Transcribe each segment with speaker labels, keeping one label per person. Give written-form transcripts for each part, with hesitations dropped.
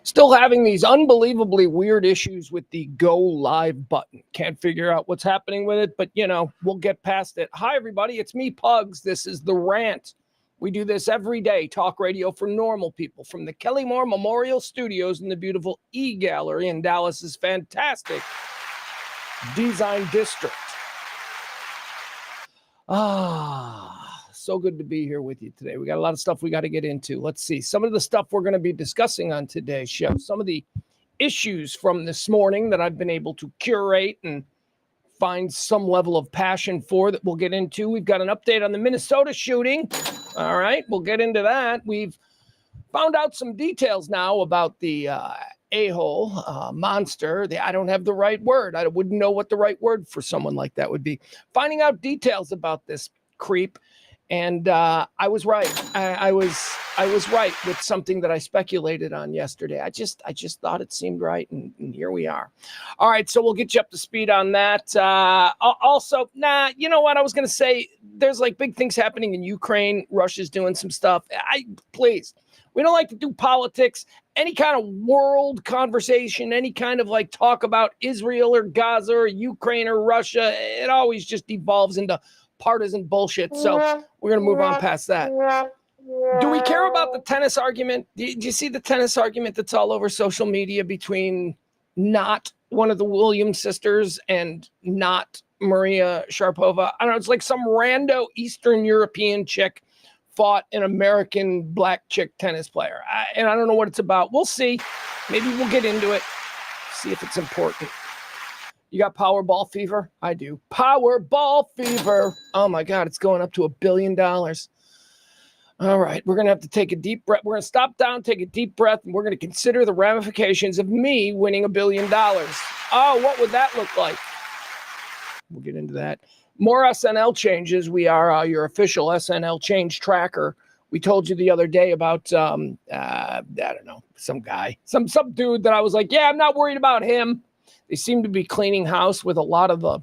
Speaker 1: Still having these unbelievably weird issues with the go live button. Can't figure out what's happening with it, but we'll get past it. Hi, everybody. It's me, Pugs. This is the Rant. We do this every day. Talk radio for normal people from the Kelly Moore Memorial Studios in the beautiful E-Gallery in Dallas's fantastic Design District. So good to be here with you today. We got a lot of stuff we got to get into. Let's see. Some of the stuff we're going to be discussing on today's show. Some of the issues from this morning that I've been able to curate and find some level of passion for that we'll get into. We've got an update on the Minnesota shooting. All right, we'll get into that. We've found out some details now about the a-hole monster. I don't have the right word. I wouldn't know what the right word for someone like that would be. Finding out details about this creep. And I was right. I was right with something that I speculated on yesterday. I just thought it seemed right, and here we are. All right, so we'll get you up to speed on that. Also, you know what I was going to say? There's like big things happening in Ukraine. Russia's doing some stuff. Please, we don't like to do politics. Any kind of world conversation, any kind of like talk about Israel or Gaza or Ukraine or Russia, it always just evolves into partisan bullshit. So we're going to move on past that. Do we care about the tennis argument? Do you see the tennis argument that's all over social media between not one of the Williams sisters and not Maria Sharapova? I don't know. It's like some rando Eastern European chick fought an American black chick tennis player. And I don't know what it's about. We'll see. Maybe we'll get into it. See if it's important. You got Powerball fever? I do. Powerball fever. Oh, my God. It's going up to $1 billion. All right. We're going to have to take a deep breath. We're going to stop down, take a deep breath, and we're going to consider the ramifications of me winning $1 billion. Oh, what would that look like? We'll get into that. More SNL changes. We are your official SNL change tracker. We told you the other day about, I don't know, some guy, some dude that I was like, yeah, I'm not worried about him. They seem to be cleaning house with a lot of the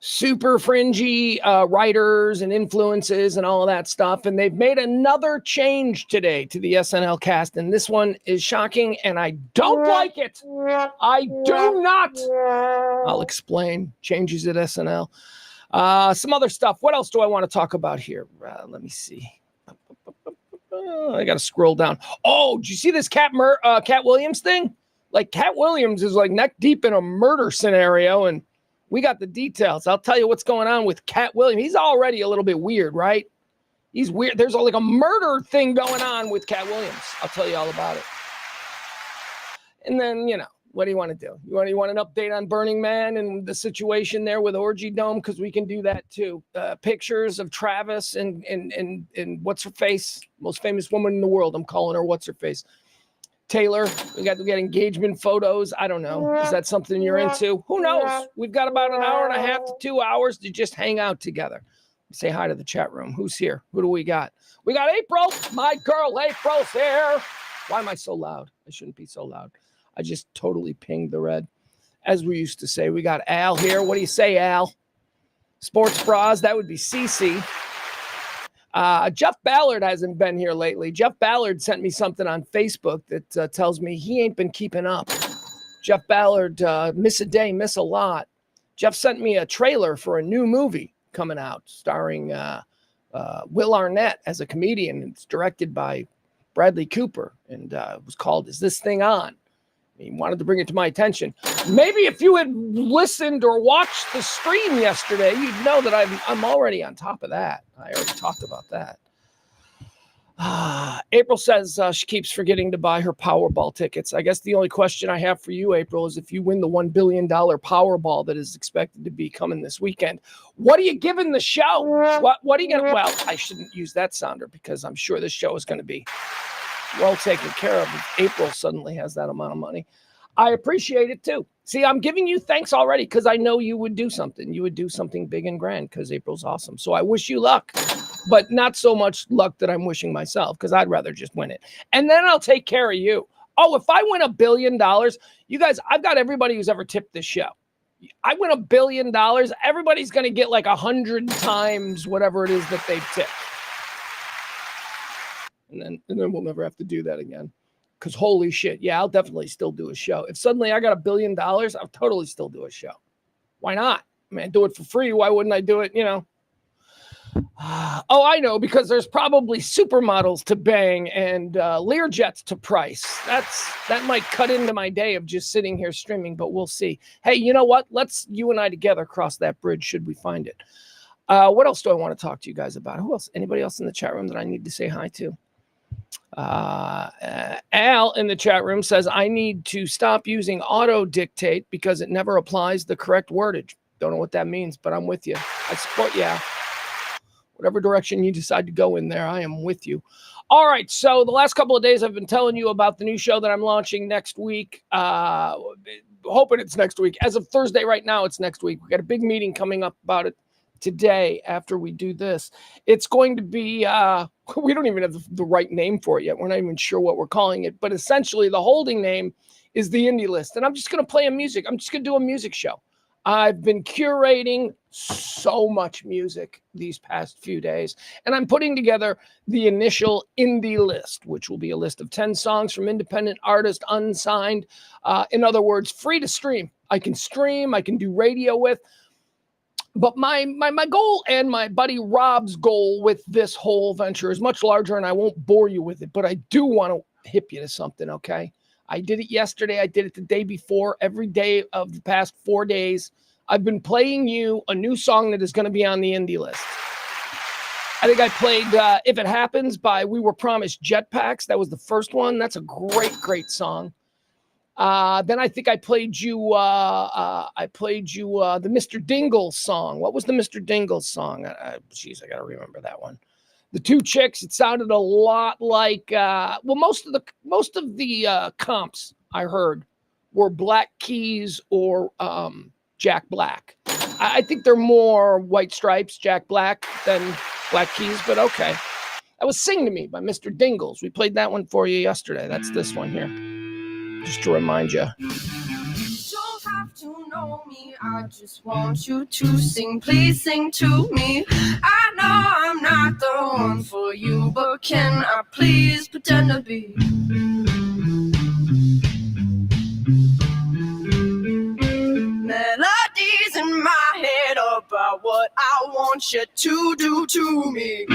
Speaker 1: super fringy writers and influences and all of that stuff. And they've made another change today to the SNL cast. And this one is shocking, and I don't like it. I do not. I'll explain. Changes at SNL. Some other stuff. What else do I want to talk about here? Let me see. I got to scroll down. Oh, did you see this Katt Williams thing? Like, Katt Williams is like neck deep in a murder scenario, and we got the details. I'll tell you what's going on with Katt Williams. He's already a little bit weird, right? He's weird. There's like a murder thing going on with Katt Williams. I'll tell you all about it. And then, what do you want to do? You want an update on Burning Man and the situation there with Orgy Dome? Because we can do that too. Pictures of Travis and what's her face? Most famous woman in the world. I'm calling her what's her face. Taylor, we got engagement photos. I don't know. Is that something you're into? Who knows? We've got about an hour and a half to 2 hours to just hang out together. Say hi to the chat room. Who's here? Who do we got? We got April. My girl, April's here. Why am I so loud? I shouldn't be so loud. I just totally pinged the red. As we used to say, we got Al here. What do you say, Al? Sports bras. That would be Cece. Jeff Ballard hasn't been here lately. Jeff Ballard sent me something on Facebook that tells me he ain't been keeping up. Jeff Ballard, miss a day, miss a lot. Jeff sent me a trailer for a new movie coming out starring Will Arnett as a comedian. It's directed by Bradley Cooper, and it was called Is This Thing On? He wanted to bring it to my attention. Maybe if you had listened or watched the stream yesterday, you'd know that I'm already on top of that. I already talked about that. April says she keeps forgetting to buy her Powerball tickets. I guess the only question I have for you, April, is if you win the $1 billion Powerball that is expected to be coming this weekend, what are you giving the show? What are you going to... Well, I shouldn't use that sounder because I'm sure this show is going to be well taken care of if April suddenly has that amount of money. I appreciate it too. See, I'm giving you thanks already because I know you would do something. You would do something big and grand because April's awesome. So I wish you luck, but not so much luck that I'm wishing myself because I'd rather just win it. And then I'll take care of you. Oh, if I win $1 billion, you guys, I've got everybody who's ever tipped this show. I win $1 billion. Everybody's going to get like 100 times whatever it is that they've tipped. And then we'll never have to do that again. Because holy shit, yeah, I'll definitely still do a show. If suddenly I got $1 billion, I'll totally still do a show. Why not? I mean, I do it for free. Why wouldn't I do it, Oh, I know, because there's probably supermodels to bang and Learjets to price. That might cut into my day of just sitting here streaming, but we'll see. Hey, you know what? Let's you and I together cross that bridge should we find it. What else do I want to talk to you guys about? Who else? Anybody else in the chat room that I need to say hi to? Al in the chat room says, I need to stop using auto dictate because it never applies the correct wordage. Don't know what that means, but I'm with you. I support you. Whatever direction you decide to go in there, I am with you. All right, so the last couple of days I've been telling you about the new show that I'm launching next week. Hoping it's next week. As of Thursday right now, it's next week. We got a big meeting coming up about it today after we do this. It's going to be, we don't even have the right name for it yet. We're not even sure what we're calling it. But essentially, the holding name is the Indie List. And I'm just going to play music. I'm just going to do a music show. I've been curating so much music these past few days, and I'm putting together the initial indie list, which will be a list of 10 songs from independent artists, unsigned. In other words, free to stream. I can stream, I can do radio with. But my goal and my buddy Rob's goal with this whole venture is much larger, and I won't bore you with it, but I do want to hip you to something, okay? I did it yesterday. I did it the day before. Every day of the past 4 days, I've been playing you a new song that is going to be on the indie list. I think I played If It Happens by We Were Promised Jetpacks. That was the first one. That's a great, great song. Then I think I played you the Mr. Dingles song. What was the Mr. Dingles song? Geez, I got to remember that one. The Two Chicks, it sounded a lot like, most of the comps I heard were Black Keys or Jack Black. I think they're more White Stripes, Jack Black than Black Keys, but okay. That was Sing to Me by Mr. Dingles. We played that one for you yesterday. That's this one here. Just to remind you. To know me, I just want you to sing, please sing to me. I know I'm not the one for you, but can I please pretend to be? Melodies in my head about what I want you to do to me.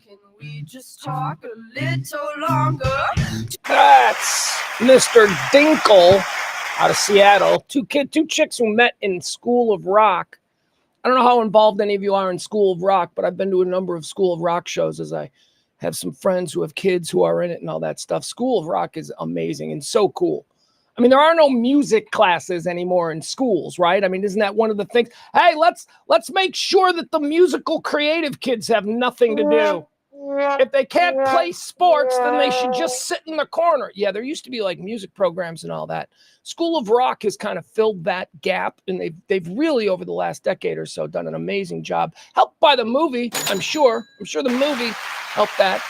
Speaker 1: Can we just talk a little longer? That's Mr. Dinkle out of Seattle. Two chicks who met in School of Rock. I don't know how involved any of you are in School of Rock, but I've been to a number of School of Rock shows as I have some friends who have kids who are in it and all that stuff. School of Rock is amazing and so cool. I mean, there are no music classes anymore in schools, right? I mean, isn't that one of the things? Hey, let's make sure that the musical creative kids have nothing to do. If they can't play sports, then they should just sit in the corner. Yeah, there used to be like music programs and all that. School of Rock has kind of filled that gap, and they've really over the last decade or so done an amazing job. Helped by the movie, I'm sure. I'm sure the movie helped that.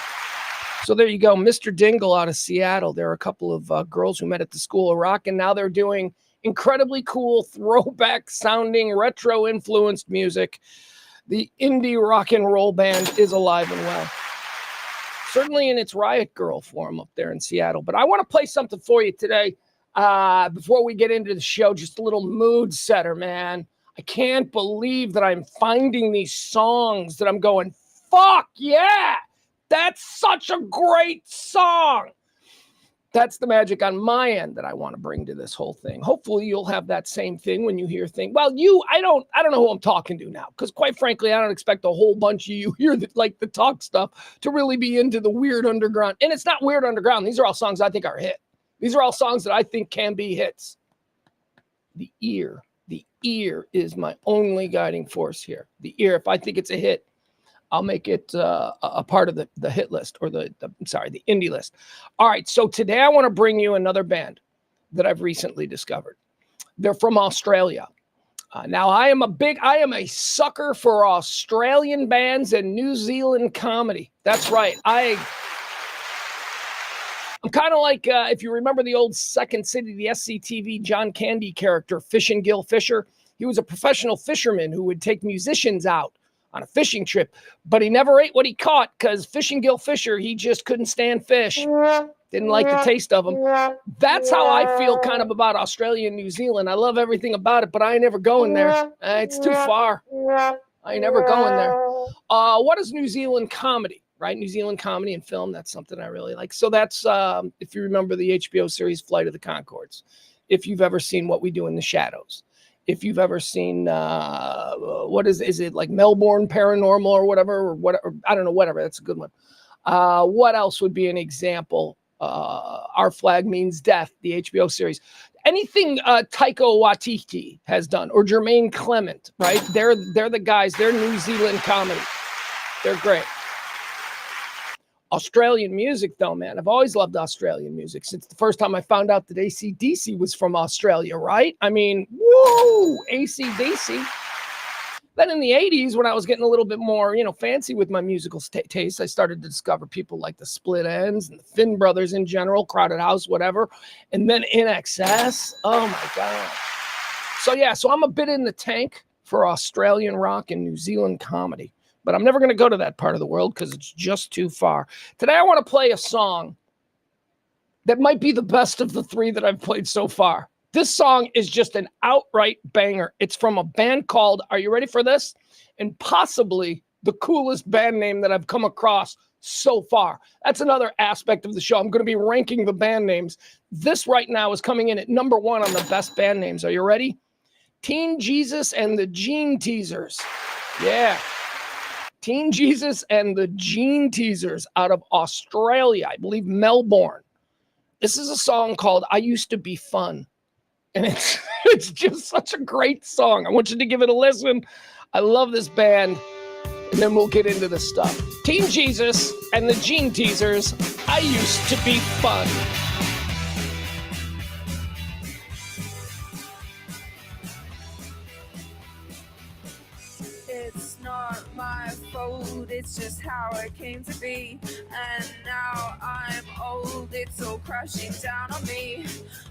Speaker 1: So there you go, Mr. Dingle out of Seattle. There are a couple of girls who met at the School of Rock, and now they're doing incredibly cool throwback sounding retro influenced music. The indie rock and roll band is alive and well. Certainly in its Riot Girl form up there in Seattle. But I want to play something for you today before we get into the show. Just a little mood setter, man. I can't believe that I'm finding these songs that I'm going, fuck yeah, that's such a great song. That's the magic on my end that I want to bring to this whole thing. Hopefully you'll have that same thing when you hear things. Well, I don't know who I'm talking to now, because quite frankly, I don't expect a whole bunch of you here that like the talk stuff to really be into the weird underground. And it's not weird underground. These are all songs I think are hit. These are all songs that I think can be hits. The ear is my only guiding force here. The ear, if I think it's a hit, I'll make it a part of the hit list or the indie list. All right, so today I want to bring you another band that I've recently discovered. They're from Australia. Now I am a sucker for Australian bands and New Zealand comedy. That's right. I'm kind of like, if you remember the old Second City, the SCTV John Candy character, Fishing Gill Fisher. He was a professional fisherman who would take musicians out on a fishing trip, but he never ate what he caught because Fishing Gill Fisher, he just couldn't stand fish. Didn't like the taste of them. That's how I feel kind of about Australia and New Zealand. I love everything about it, but I ain't never going there. It's too far. I ain't never going there. What is New Zealand comedy, right? New Zealand comedy and film, that's something I really like. So that's, if you remember the HBO series Flight of the Conchords, if you've ever seen What We Do in the Shadows, if you've ever seen, what is it like Melbourne Paranormal or whatever, I don't know, whatever, that's a good one. What else would be an example? Our Flag Means Death, the HBO series. Anything Taika Waititi has done, or Jermaine Clement, right? They're the guys. They're New Zealand comedy. They're great. Australian music, though, man. I've always loved Australian music since the first time I found out that AC/DC was from Australia, right? I mean, woo, AC/DC. Then in the 80s, when I was getting a little bit more, fancy with my musical taste, I started to discover people like the Split Enz and the Finn Brothers in general, Crowded House, whatever. And then In Excess. Oh, my God. So I'm a bit in the tank for Australian rock and New Zealand comedy. But I'm never going to go to that part of the world because it's just too far. Today, I want to play a song that might be the best of the three that I've played so far. This song is just an outright banger. It's from a band called, are you ready for this? And possibly the coolest band name that I've come across so far. That's another aspect of the show. I'm going to be ranking the band names. This right now is coming in at number 1 on the best band names. Are you ready? Teen Jesus and the Gene Teasers. Yeah. Teen Jesus and the Gene Teasers out of Australia. I believe Melbourne. This is a song called I Used to Be Fun. And it's just such a great song. I want you to give it a listen. I love this band. And then we'll get into this stuff. Teen Jesus and the Gene Teasers. I Used to Be Fun.
Speaker 2: It's not my fault, it's just how it came to be. And now I'm old, it's all crashing down on me.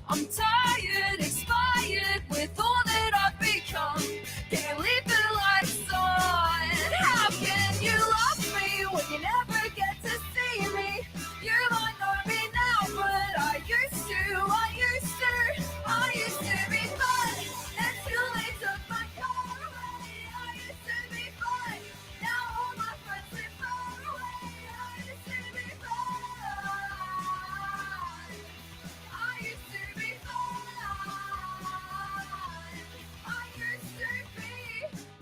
Speaker 2: I'm tired, expired with all that I've become. Can you leave the lights on? How can you love me when you never get to see me? You might know me now, but I used to be fun. Until they took my car away. I used to be fun. Now all my friends live far away. I used to be fun. I used to be fun. I used to be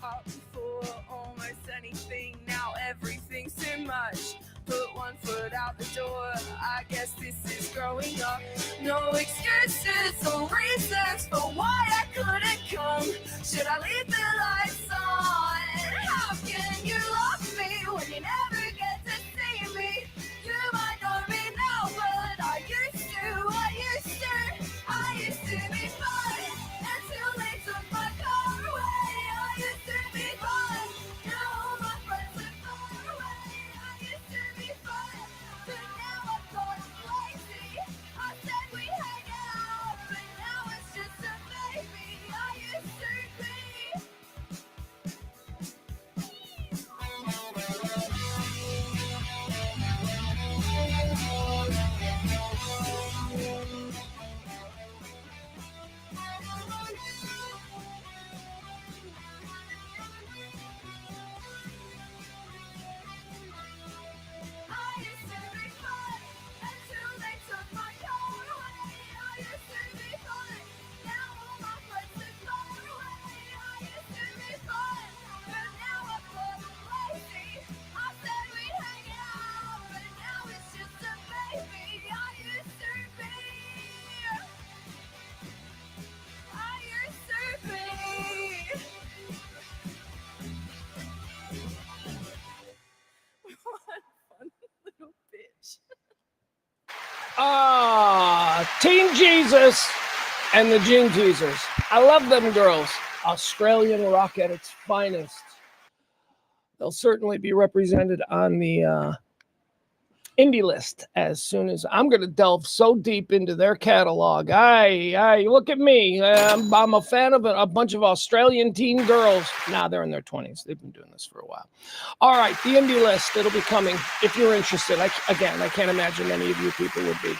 Speaker 2: up for almost anything. Now everything's too much. Put one foot out the door. I guess this is growing up. No excuses or reasons for why I couldn't come. Should I leave the lights on? How can you love me when you never get to see me? You might know me now, but I used to be fun. Until they took my car away. I used to be fun. Now all my friends live far away. I used to be fun, but now I've gotten lazy. I said we'd hang out, but now it's just a baby. I used to be. I used to be fun until they took my car away. I used to be fun. Now all my friends live far away. I used to be fun, but now I've gotten lazy. I said we'd hang out, but now it's just a baby. I used to be. I used to be. What fun little bitch.
Speaker 1: Teen Jesus and the Gene Teasers. I love them girls. Australian rock at its finest. They'll certainly be represented on the Indie List. As soon as I'm going to delve so deep into their catalog. Look at me. I'm a fan of a bunch of Australian teen girls. Now they're in their 20s. They've been doing this for a while. All right, the Indie List. It'll be coming if you're interested. I can't imagine any of you people would be.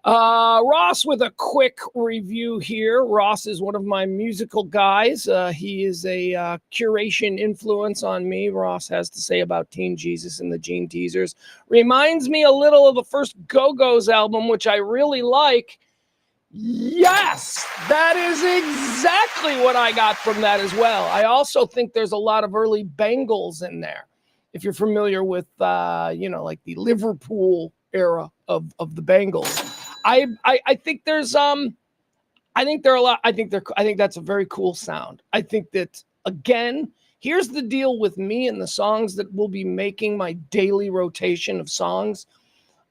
Speaker 1: Ross with a quick review here. Ross is one of my musical guys. He is a curation influence on me. Ross has to say about Teen Jesus and the Gene Teasers. Reminds me a little of the first Go-Go's album, which I really like. Yes, that is exactly what I got from that as well. I also think there's a lot of early Bangles in there. If you're familiar with, like the Liverpool era of the Bangles. I think there's I think that's a very cool sound. I think that, again, here's the deal with me and the songs that will be making my daily rotation of songs.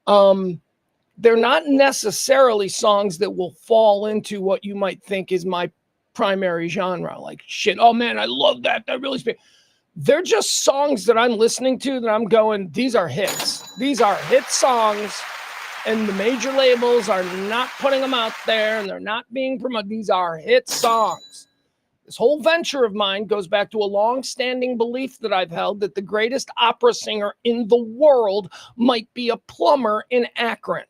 Speaker 1: They're not necessarily songs that will fall into what you might think is my primary genre. Like, shit, oh man, I love that. That really speaks. They're just songs that I'm listening to that I'm going, these are hits. These are hit songs. And the major labels are not putting them out there, and they're not being promoted. These are hit songs. This whole venture of mine goes back to a long-standing belief that I've held that the greatest opera singer in the world might be a plumber in Akron.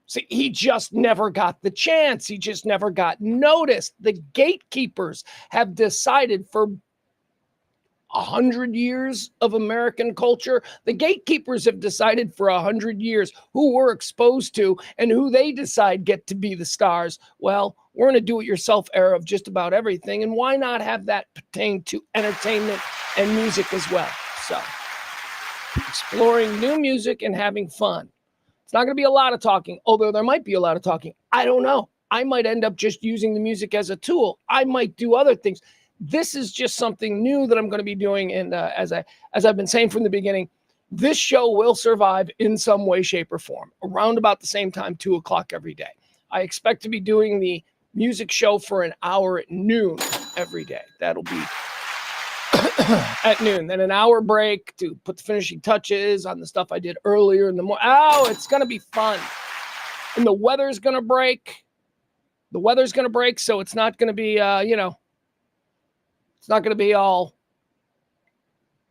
Speaker 1: See, he just never got the chance. He just never got noticed. The gatekeepers have decided for 100 years of American culture. The gatekeepers have decided for 100 years who we're exposed to and who they decide get to be the stars. Well, we're in a do-it-yourself era of just about everything, and why not have that pertain to entertainment and music as well? So, exploring new music and having fun. It's not going to be a lot of talking, although there might be a lot of talking. I don't know. I might end up just using the music as a tool. I might do other things. This is just something new that I'm going to be doing. And as I've been saying from the beginning, this show will survive in some way, shape, or form around about the same time, 2:00 every day. I expect to be doing the music show for an hour at noon every day. That'll be at noon. Then an hour break to put the finishing touches on the stuff I did earlier in the morning. Oh, it's going to be fun. And the weather's going to break. So it's not going to be, it's not going to be all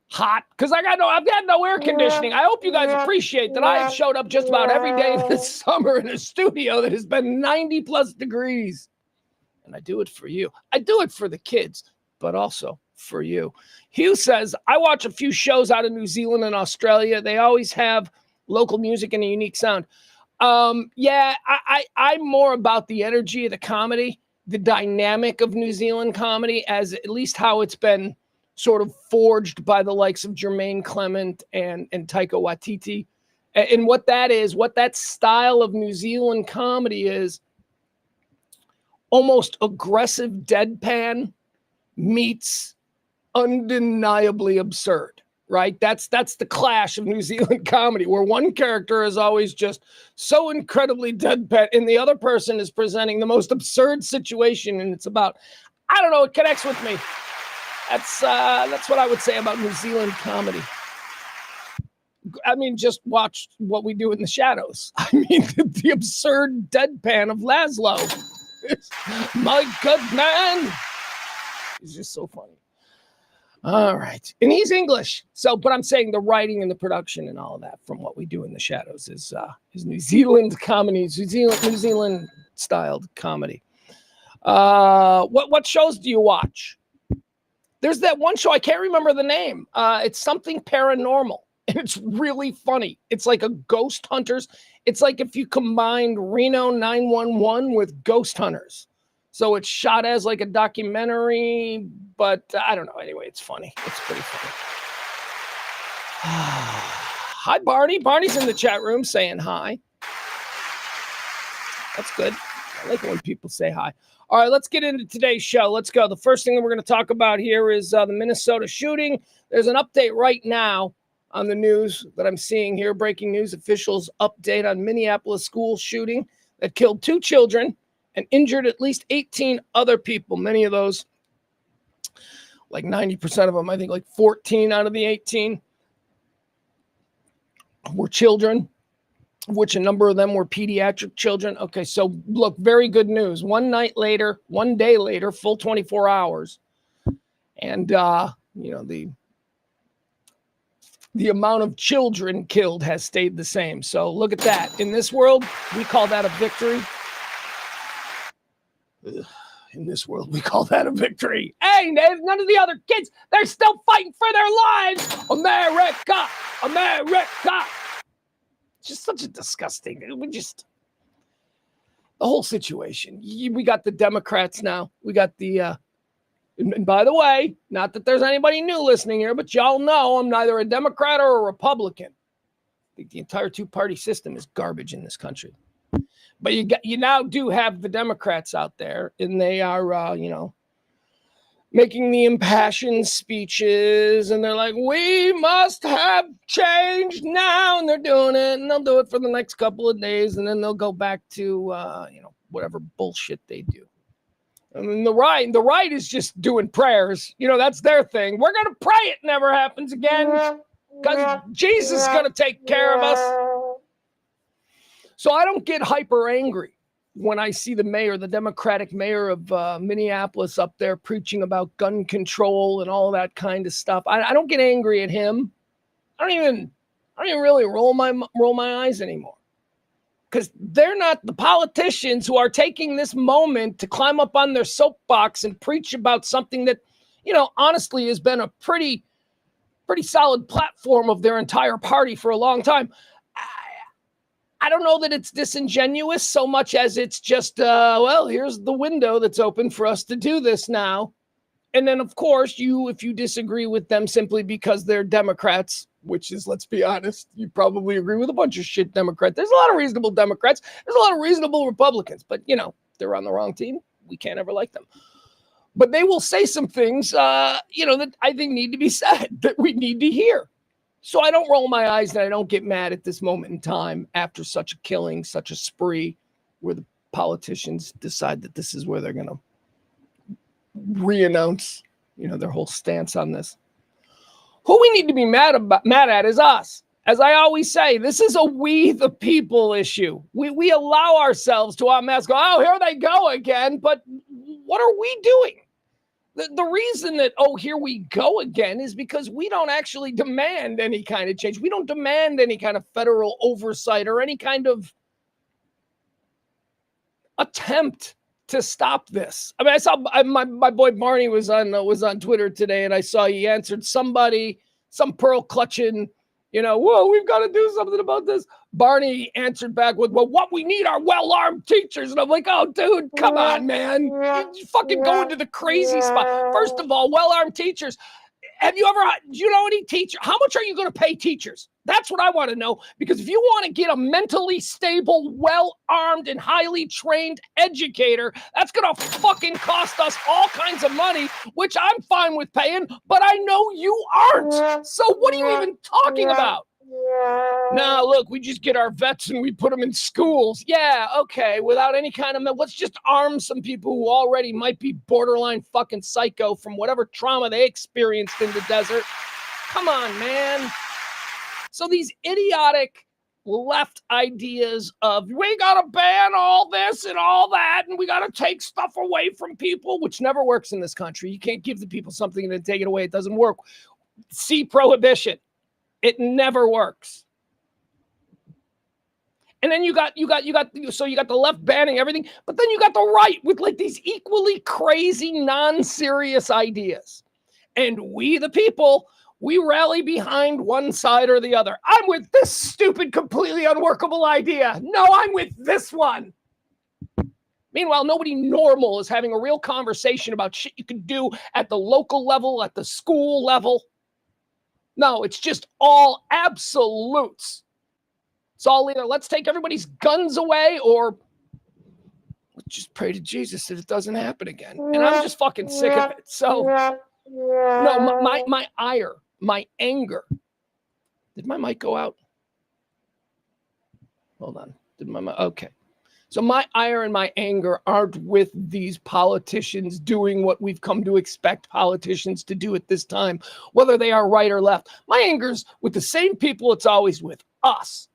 Speaker 1: hot because I've got no air conditioning. I hope you guys appreciate that I have showed up just about every day this summer in a studio that has been 90 plus degrees. And I do it for you. I do it for the kids, but also for you. Hugh says, I watch a few shows out of New Zealand and Australia. They always have local music and a unique sound. I'm more about the energy of the comedy, the dynamic of New Zealand comedy, as at least how it's been sort of forged by the likes of Jermaine Clement and Taika Waititi. And what that style of New Zealand comedy is, almost aggressive deadpan meets undeniably absurd, right? That's the clash of New Zealand comedy, where one character is always just so incredibly deadpan and the other person is presenting the most absurd situation. And it's about, I don't know, it connects with me. That's what I would say about New Zealand comedy. I mean, just watch What We Do in the Shadows. I mean, the absurd deadpan of Laszlo. My good man. He's just so funny. All right. And he's English. But I'm saying the writing and the production and all of that from What We Do in the Shadows is New Zealand comedy, New Zealand styled comedy. What shows do you watch? There's that one show, I can't remember the name. It's something paranormal. And it's really funny. It's like a ghost hunters. It's like if you combined Reno 911 with Ghost Hunters. So it's shot as like a documentary, but I don't know. Anyway, it's funny. It's pretty funny. Hi, Barney. Barney's in the chat room saying hi. That's good. I like it when people say hi. All right, let's get into today's show. Let's go. The first thing that we're going to talk about here is the Minnesota shooting. There's an update right now on the news that I'm seeing here. Breaking news, officials update on Minneapolis school shooting that killed 2 children and injured at least 18 other people. Many of those, like 90% of them, I think like 14 out of the 18, were children, which a number of them were pediatric children. Okay, so look, very good news. One day later, full 24 hours. And, the amount of children killed has stayed the same. So look at that. In this world, we call that a victory. In this world, we call that a victory. Hey, none of the other kids, they're still fighting for their lives. America, America. It's just such a disgusting, the whole situation. We got the Democrats now. We got the, and by the way, not that there's anybody new listening here, but y'all know I'm neither a Democrat or a Republican. I think the entire two-party system is garbage in this country. But you now do have the Democrats out there, and they are, making the impassioned speeches, and they're like, we must have change now, and they're doing it, and they'll do it for the next couple of days, and then they'll go back to, whatever bullshit they do. I mean, the right is just doing prayers. That's their thing. We're going to pray it never happens again because Jesus is going to take care of us. So I don't get hyper angry when I see the Democratic mayor of Minneapolis up there preaching about gun control and all that kind of stuff. I don't get angry at him. I don't even really roll my eyes anymore. Because they're not the politicians who are taking this moment to climb up on their soapbox and preach about something that, honestly has been a pretty solid platform of their entire party for a long time. I don't know that it's disingenuous so much as it's just, here's the window that's open for us to do this now. And then, of course, if you disagree with them simply because they're Democrats, which is, let's be honest, you probably agree with a bunch of shit Democrats. There's a lot of reasonable Democrats. There's a lot of reasonable Republicans. But, they're on the wrong team. We can't ever like them. But they will say some things, that I think need to be said, that we need to hear. So I don't roll my eyes and I don't get mad at this moment in time after such a killing, such a spree, where the politicians decide that this is where they're going to re-announce, their whole stance on this. Who we need to be mad at is us. As I always say, this is a we the people issue. We allow ourselves to en masse go, oh, here they go again. But what are we doing? The reason that, here we go again is because we don't actually demand any kind of change. We don't demand any kind of federal oversight or any kind of attempt to stop this. I mean, I saw my boy Barney was on Twitter today, and I saw he answered somebody, some pearl clutching, whoa, we've got to do something about this. Barney answered back with, well, what we need are well-armed teachers. And I'm like, oh, dude, come on, man. You fucking go into the crazy spot. First of all, well-armed teachers. Do you know any teacher? How much are you going to pay teachers? That's what I want to know. Because if you want to get a mentally stable, well-armed, and highly trained educator, that's going to fucking cost us all kinds of money, which I'm fine with paying, but I know you aren't. So what are you even talking about? Nah, look, we just get our vets and we put them in schools. Yeah, okay, without any kind of, let's just arm some people who already might be borderline fucking psycho from whatever trauma they experienced in the desert. Come on, man. So these idiotic left ideas of we got to ban all this and all that, and we got to take stuff away from people, which never works in this country. You can't give the people something and then take it away. It doesn't work. See prohibition. It never works. And then you got the left banning everything, but then you got the right with like these equally crazy, non-serious ideas. And we, the people, we rally behind one side or the other. I'm with this stupid, completely unworkable idea. No, I'm with this one. Meanwhile, nobody normal is having a real conversation about shit you can do at the local level, at the school level. No, it's just all absolutes. It's all either let's take everybody's guns away or let's just pray to Jesus that it doesn't happen again. And I'm just fucking sick of it. So, no, my ire, my anger. Did my mic go out? Hold on. Okay. So my ire and my anger aren't with these politicians doing what we've come to expect politicians to do at this time, whether they are right or left. My anger's with the same people it's always with, us,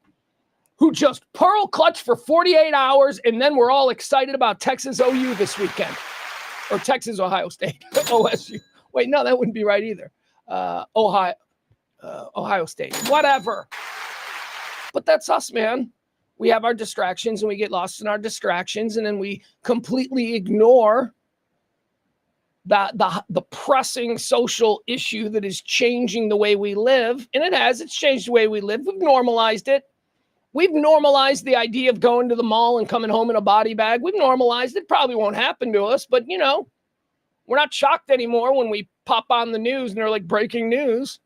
Speaker 1: who just pearl clutch for 48 hours, and then we're all excited about Texas OU this weekend. Or Texas Ohio State, OSU. Wait, no, that wouldn't be right either. Ohio State, whatever. But that's us, man. We have our distractions and we get lost in our distractions, and then we completely ignore the pressing social issue that is changing the way we live. And it's changed the way we live. We've normalized it. We've normalized the idea of going to the mall and coming home in a body bag. We've normalized it. Probably won't happen to us, but we're not shocked anymore when we pop on the news and they're like, breaking news.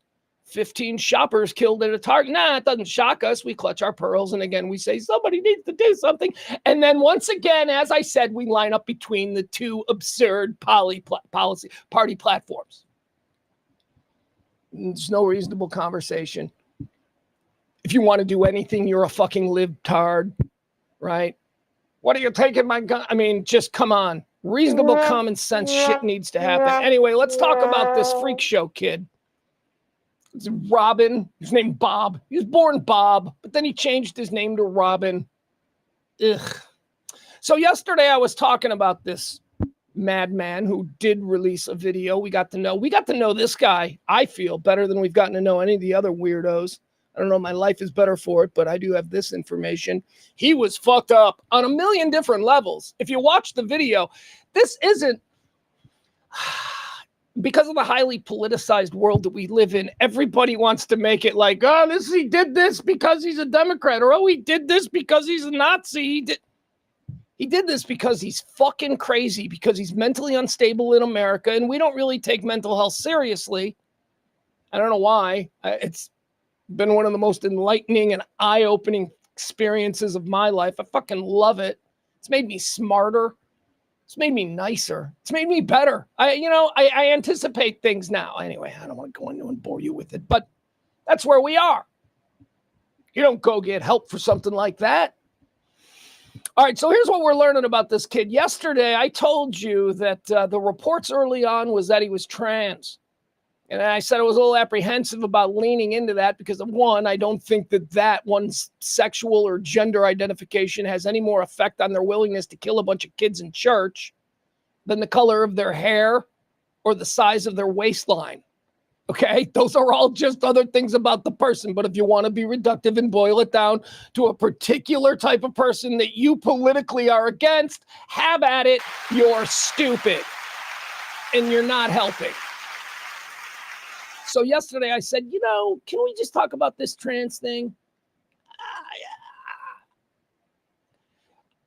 Speaker 1: 15 shoppers killed at a Target. Nah, it doesn't shock us. We clutch our pearls. And again, we say somebody needs to do something. And then once again, as I said, we line up between the two absurd party platforms. There's no reasonable conversation. If you want to do anything, you're a fucking libtard, right? What are you taking my gun? I mean, just come on. Reasonable common sense shit needs to happen. Anyway, let's talk about this freak show kid. It's Robin. His name Bob. He was born Bob, but then he changed his name to Robin. Ugh. So yesterday I was talking about this madman who did release a video. We got to know this guy, I feel, better than we've gotten to know any of the other weirdos. I don't know, my life is better for it, but I do have this information. He was fucked up on a million different levels. If you watch the video, this isn't... Because of the highly politicized world that we live in, everybody wants to make it like, he did this because he's a Democrat, or he did this because he's a Nazi. He did this because he's fucking crazy, because he's mentally unstable in America, and we don't really take mental health seriously. I don't know why. It's been one of the most enlightening and eye-opening experiences of my life. I fucking love it. It's made me smarter. It's made me nicer. It's made me better. I anticipate things now. Anyway, I don't want to go into and bore you with it, but that's where we are. You don't go get help for something like that. All right, so here's what we're learning about this kid. Yesterday, I told you that the reports early on was that he was trans. And I said I was a little apprehensive about leaning into that because, one, I don't think that one's sexual or gender identification has any more effect on their willingness to kill a bunch of kids in church than the color of their hair or the size of their waistline. Okay? Those are all just other things about the person. But if you want to be reductive and boil it down to a particular type of person that you politically are against, have at it. You're stupid. And you're not helping. So yesterday I said, can we just talk about this trans thing?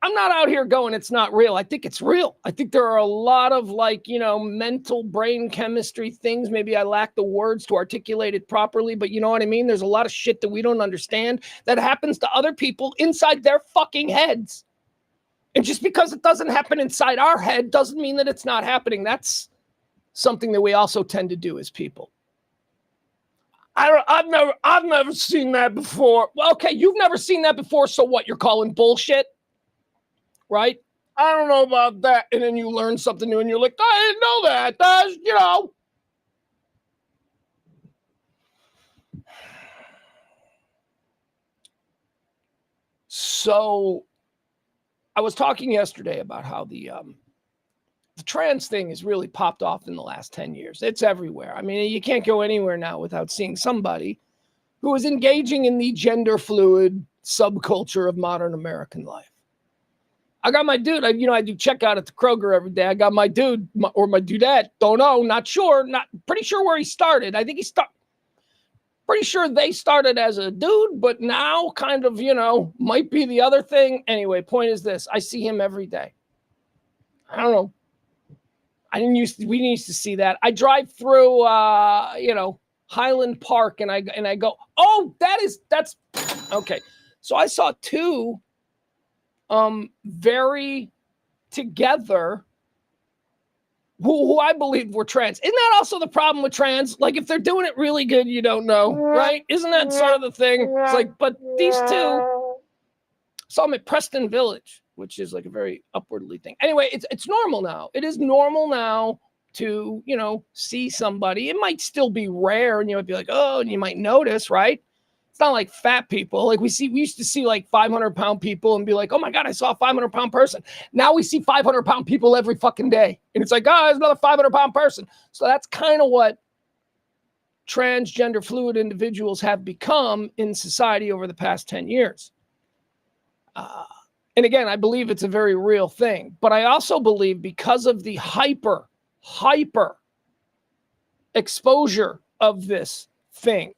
Speaker 1: I'm not out here going, it's not real. I think it's real. I think there are a lot of mental brain chemistry things. Maybe I lack the words to articulate it properly, but you know what I mean? There's a lot of shit that we don't understand that happens to other people inside their fucking heads. And just because it doesn't happen inside our head doesn't mean that it's not happening. That's something that we also tend to do as people. I've never seen that before. Well, okay, you've never seen that before, so what? You're calling bullshit, right? I don't know about that. And then you learn something new and you're like, I didn't know that. So I was talking yesterday about how the trans thing has really popped off in the last 10 years. It's everywhere. I mean, you can't go anywhere now without seeing somebody who is engaging in the gender fluid subculture of modern American life. I got my dude, I do checkout at the Kroger every day. I got my dude or my dudette. Don't know, not sure, not pretty sure where he started. I think pretty sure they started as a dude, but now kind of, might be the other thing. Anyway, point is this. I see him every day. I don't know. We didn't used to see that. I drive through, Highland Park and I go, oh, that's okay. So I saw two, very together who I believe were trans. Isn't that also the problem with trans? Like if they're doing it really good, you don't know, right? Isn't that sort of the thing? It's like, but these two, saw them at Preston Village. which is like a very upwardly thing. Anyway, it's normal now. It is normal now to, see somebody. It might still be rare, and you might be like, oh, and you might notice, right? It's not like fat people. Like we used to see like 500-pound people and be like, oh my God, I saw a 500-pound person. Now we see 500-pound people every fucking day. And it's like, oh, there's another 500-pound person. So that's kind of what transgender fluid individuals have become in society over the past 10 years. And again, I believe it's a very real thing. But I also believe because of the hyper exposure of this thing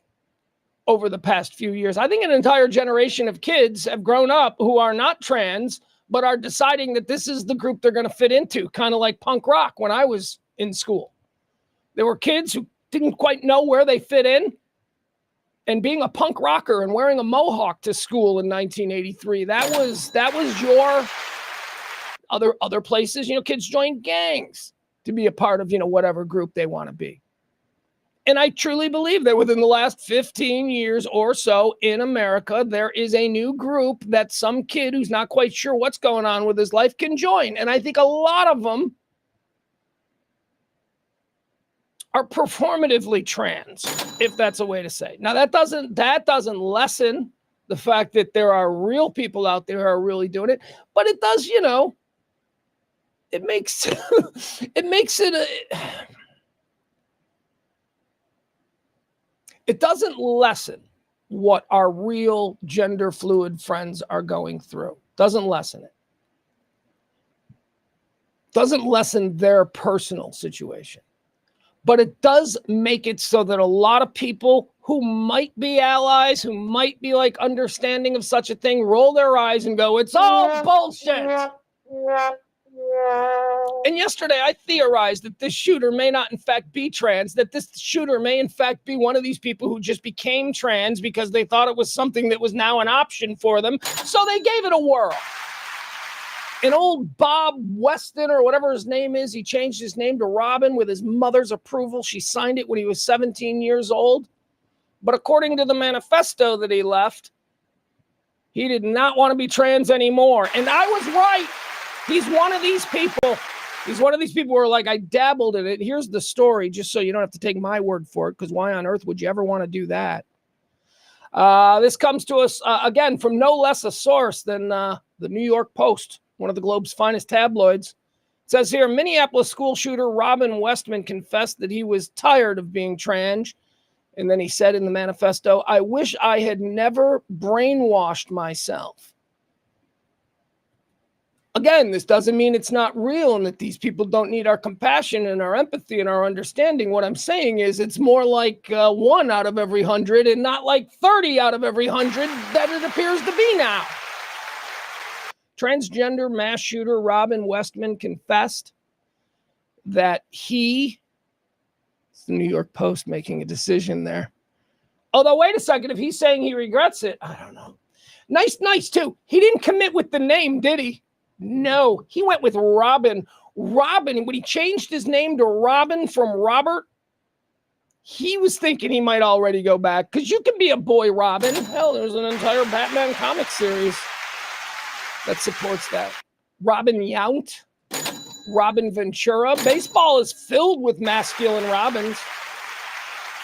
Speaker 1: over the past few years, I think an entire generation of kids have grown up who are not trans, but are deciding that this is the group they're going to fit into, kind of like punk rock when I was in school. There were kids who didn't quite know where they fit in. And being a punk rocker and wearing a mohawk to school in 1983, that was your other places. Kids joined gangs to be a part of, whatever group they want to be. And I truly believe that within the last 15 years or so in America, there is a new group that some kid who's not quite sure what's going on with his life can join. And I think a lot of them are performatively trans, if that's a way to say. Now, that doesn't lessen the fact that there are real people out there who are really doing it, but it does, it makes it doesn't lessen what our real gender fluid friends are going through. Doesn't lessen it. Doesn't lessen their personal situation. But it does make it so that a lot of people who might be allies, who might be like understanding of such a thing, roll their eyes and go, it's all bullshit. And yesterday I theorized that this shooter may not in fact be trans, that this shooter may in fact be one of these people who just became trans because they thought it was something that was now an option for them. So they gave it a whirl. And old Bob Weston, or whatever his name is, he changed his name to Robin with his mother's approval. She signed it when he was 17 years old. But according to the manifesto that he left, he did not want to be trans anymore. And I was right. He's one of these people. He's one of these people who are like, I dabbled in it. Here's the story, just so you don't have to take my word for it, because why on earth would you ever want to do that? This comes to us, again, from no less a source than the New York Post, one of the globe's finest tabloids. It says here, Minneapolis school shooter Robin Westman confessed that he was tired of being trans. And then he said in the manifesto, I wish I had never brainwashed myself. Again, this doesn't mean it's not real and that these people don't need our compassion and our empathy and our understanding. What I'm saying is it's more like 1 out of every 100 and not like 30 out of every 100 that it appears to be now. Transgender mass shooter Robin Westman confessed that it's the New York Post making a decision there. Although, wait a second, if he's saying he regrets it, I don't know. Nice too. He didn't commit with the name, did he? No, he went with Robin. Robin, when he changed his name to Robin from Robert, he was thinking he might already go back, because you can be a boy Robin. Hell, there's an entire Batman comic series that supports that. Robin Yount, Robin Ventura. Baseball is filled with masculine Robins.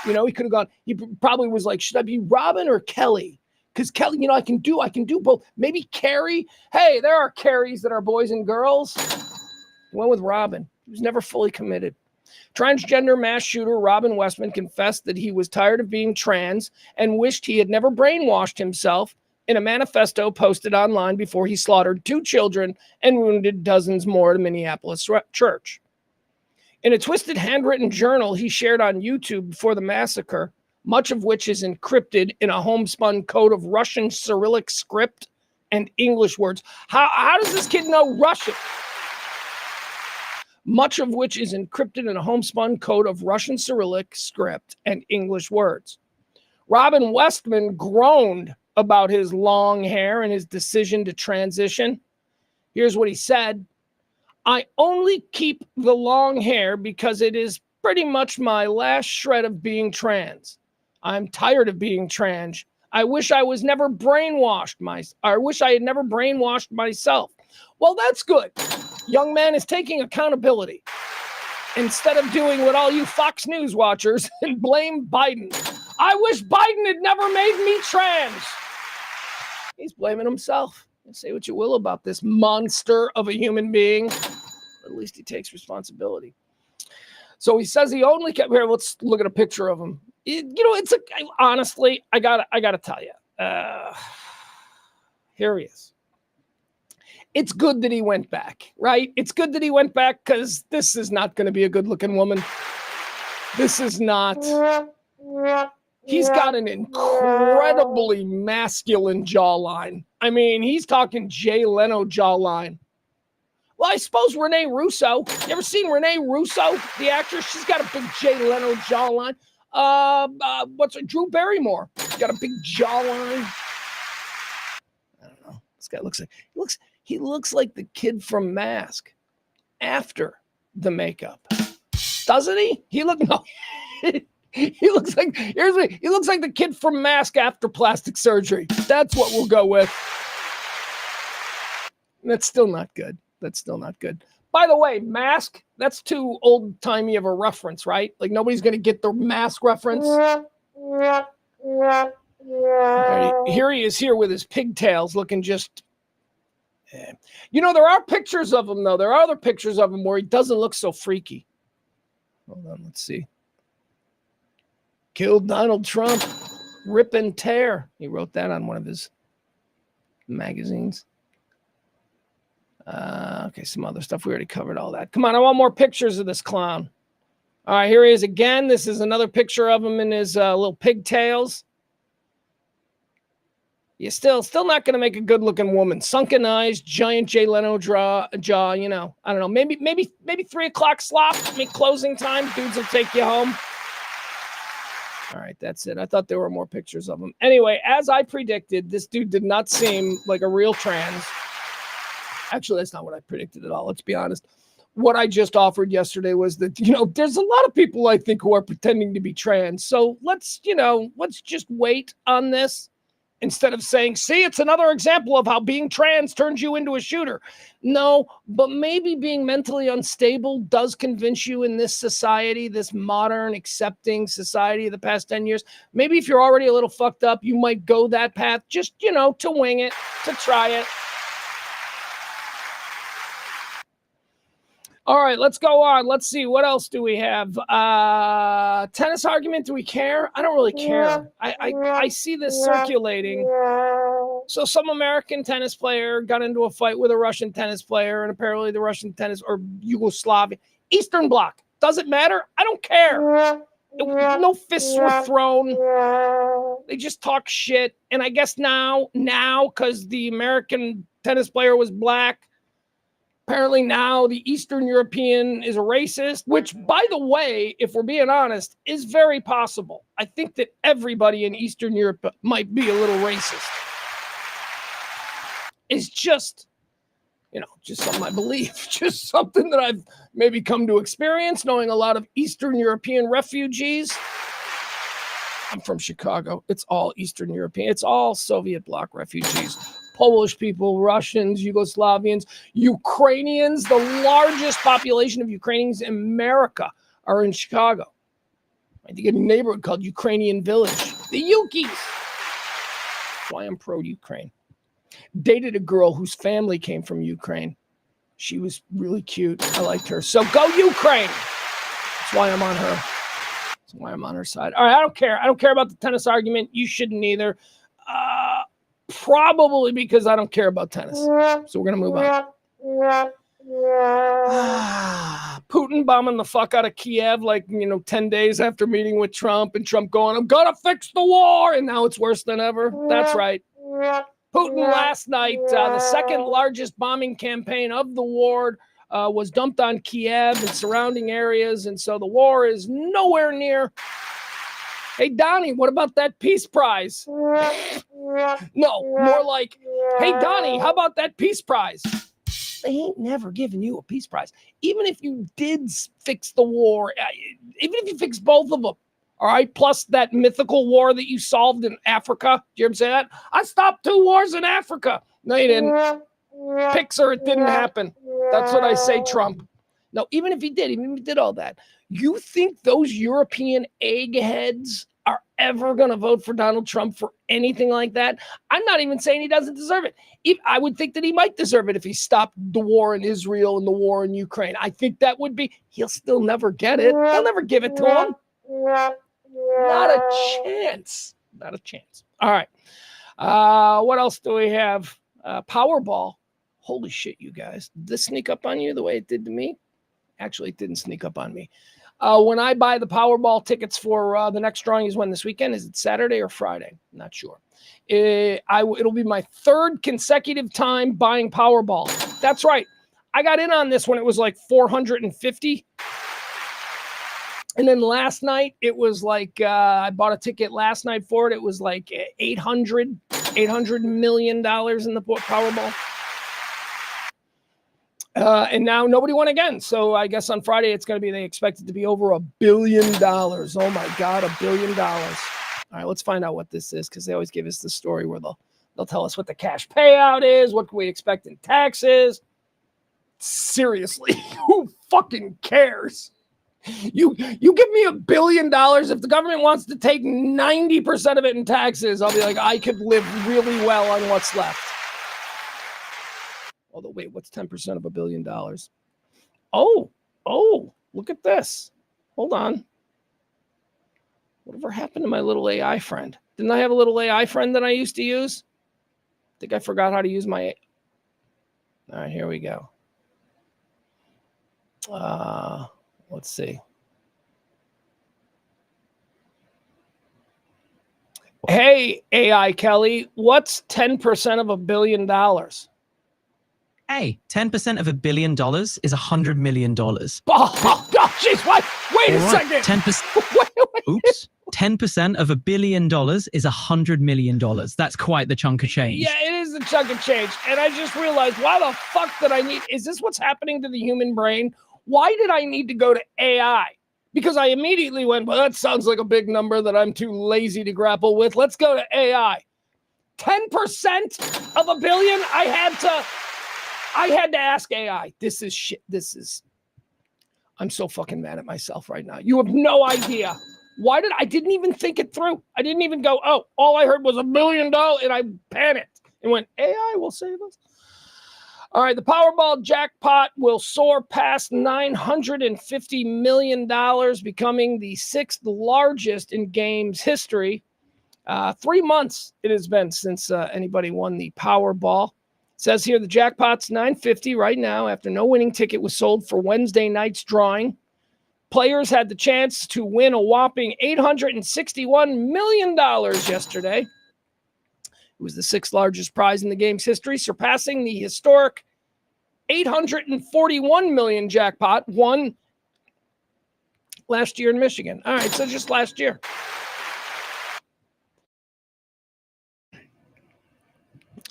Speaker 1: He could have gone, he probably was like, should I be Robin or Kelly? Because Kelly, I can do both. Maybe Carrie. Hey, there are Carries that are boys and girls. He went with Robin. He was never fully committed. Transgender mass shooter Robin Westman confessed that he was tired of being trans and wished he had never brainwashed himself in a manifesto posted online before he slaughtered 2 children and wounded dozens more at a Minneapolis church. In a twisted handwritten journal he shared on YouTube before the massacre, much of which is encrypted in a homespun code of Russian Cyrillic script and English words. How does this kid know Russian? Much of which is encrypted in a homespun code of Russian Cyrillic script and English words. Robin Westman groaned about his long hair and his decision to transition. Here's what he said. I only keep the long hair because it is pretty much my last shred of being trans. I'm tired of being trans. I wish I had never brainwashed myself. Well, that's good. Young man is taking accountability instead of doing what all you Fox News watchers and blame Biden. I wish Biden had never made me trans. He's blaming himself. Say what you will about this monster of a human being. At least he takes responsibility. So he says he only kept here. Let's look at a picture of him. Honestly, I gotta tell you. Here he is. It's good that he went back, right? It's good that he went back because this is not going to be a good-looking woman. This is not. He's got an incredibly masculine jawline. I mean, he's talking Jay Leno jawline. Well, I suppose Renee Russo. You ever seen Renee Russo, the actress? She's got a big Jay Leno jawline. Drew Barrymore? She's got a big jawline. I don't know. This guy he looks like the kid from Mask after the makeup. Doesn't he? He looks like the kid from Mask after plastic surgery. That's what we'll go with. That's still not good. By the way, Mask, that's too old-timey of a reference, right? Like nobody's going to get the Mask reference. Here he is here with his pigtails looking just... there are pictures of him, though. There are other pictures of him where he doesn't look so freaky. Hold on, let's see. Killed Donald Trump. Rip and tear. He wrote that on one of his magazines. Okay, some other stuff. We already covered all that. Come on, I want more pictures of this clown. All right, here he is again. This is another picture of him in his little pigtails. You're still not going to make a good-looking woman. Sunken eyes, giant Jay Leno jaw. I don't know. Maybe 3 o'clock slop. Closing time. Dudes will take you home. All right, that's it. I thought there were more pictures of him. Anyway, as I predicted, this dude did not seem like a real trans. Actually, that's not what I predicted at all. Let's be honest. What I just offered yesterday was that, there's a lot of people I think who are pretending to be trans. So let's just wait on this. Instead of saying, see, it's another example of how being trans turns you into a shooter. No, but maybe being mentally unstable does convince you in this society, this modern, accepting society of the past 10 years. Maybe if you're already a little fucked up, you might go that path just, to wing it, to try it. All right, let's go on. Let's see. What else do we have? Tennis argument. Do we care? I don't really care. I see this circulating. So some American tennis player got into a fight with a Russian tennis player, and apparently the Russian tennis or Yugoslavia, Eastern Bloc. Does it matter? I don't care. No fists were thrown. They just talk shit. And I guess now, because the American tennis player was black, apparently now the Eastern European is a racist, which, by the way, if we're being honest, is very possible. I think that everybody in Eastern Europe might be a little racist. It's just, just something I believe, just something that I've maybe come to experience, knowing a lot of Eastern European refugees. I'm from Chicago. It's all Eastern European. It's all Soviet bloc refugees. Polish people, Russians, Yugoslavians, Ukrainians. The largest population of Ukrainians in America are in Chicago. I think a neighborhood called Ukrainian Village. The Yukis. That's why I'm pro-Ukraine. Dated a girl whose family came from Ukraine. She was really cute. I liked her. So go Ukraine. That's why I'm on her. That's why I'm on her side. All right, I don't care. I don't care about the tennis argument. You shouldn't either. Probably because I don't care about tennis. So we're going to move on. Putin bombing the fuck out of Kiev 10 days after meeting with Trump, and Trump going, I'm going to fix the war. And now it's worse than ever. That's right. Putin last night, the second largest bombing campaign of the war was dumped on Kiev and surrounding areas. And so the war is nowhere near. Hey, Donnie, what about that peace prize? No, more like, hey, Donnie, how about that peace prize? They ain't never giving you a peace prize. Even if you did fix the war, even if you fix both of them, all right, plus that mythical war that you solved in Africa. Do you ever say that? I stopped 2 wars in Africa. No, you didn't. Picks or it didn't happen. That's what I say, Trump. No, even if he did all that, you think those European eggheads are ever going to vote for Donald Trump for anything like that? I'm not even saying he doesn't deserve it. I would think that he might deserve it if he stopped the war in Israel and the war in Ukraine. I think that would be, he'll still never get it. He'll never give it to him. Not a chance. Not a chance. All right. What else do we have? Powerball. Holy shit, you guys. Did this sneak up on you the way it did to me? Actually, it didn't sneak up on me. When I buy the Powerball tickets for the next drawing is when this weekend. Is it Saturday or Friday? Not sure. It'll be my third consecutive time buying Powerball. That's right. I got in on this when it was like 450. And then last night, it was like, I bought a ticket last night for it. It was like $800 million in the Powerball. And now nobody won again. So I guess on Friday, it's going to be, they expect it to be over $1 billion. Oh my God, $1 billion. All right, let's find out what this is, because they always give us the story where they'll tell us what the cash payout is, what can we expect in taxes. Seriously, who fucking cares? You give me $1 billion. If the government wants to take 90% of it in taxes, I'll be like, I could live really well on what's left. Although, wait, what's 10% of $1 billion? Oh, look at this. Hold on. Whatever happened to my little AI friend? Didn't I have a little AI friend that I used to use? I think I forgot how to use my... All right, here we go. Let's see. Hey, AI Kelly, what's 10% of $1 billion?
Speaker 3: Hey, 10% of $1 billion is $100 million.
Speaker 1: Oh, jeez, what? Wait a second.
Speaker 3: 10%. Oops. 10% of $1 billion is $100 million. That's quite the chunk of change.
Speaker 1: Yeah, it is a chunk of change. And I just realized, why the fuck did I need... Is this what's happening to the human brain? Why did I need to go to AI? Because I immediately went, well, that sounds like a big number that I'm too lazy to grapple with. Let's go to AI. 10% of $1 billion? I had to ask AI. This is shit. I'm so fucking mad at myself right now. You have no idea. I didn't even think it through. I didn't even go, oh, all I heard was $1 billion, and I panicked and went, AI will save us. All right, the Powerball jackpot will soar past $950 million, becoming the sixth largest in games history. 3 months it has been since anybody won the Powerball. It says here the jackpot's $950 right now after no winning ticket was sold for Wednesday night's drawing. Players had the chance to win a whopping $861 million yesterday. It was the sixth largest prize in the game's history, surpassing the historic $841 million jackpot won last year in Michigan. All right, so just last year.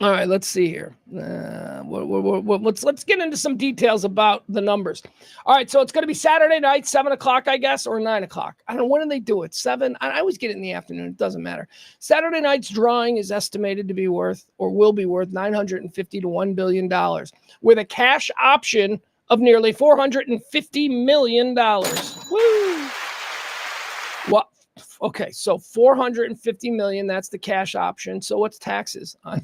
Speaker 1: All right, let's see here. Let's get into some details about the numbers. All right, so it's going to be Saturday night, 7 o'clock, I guess, or 9 o'clock. I don't know, when do they do it? 7? I always get it in the afternoon. It doesn't matter. Saturday night's drawing is estimated to be worth, or will be worth, $950 to $1 billion, with a cash option of nearly $450 million. Woo! What? Okay, so $450 million, that's the cash option. So what's taxes on?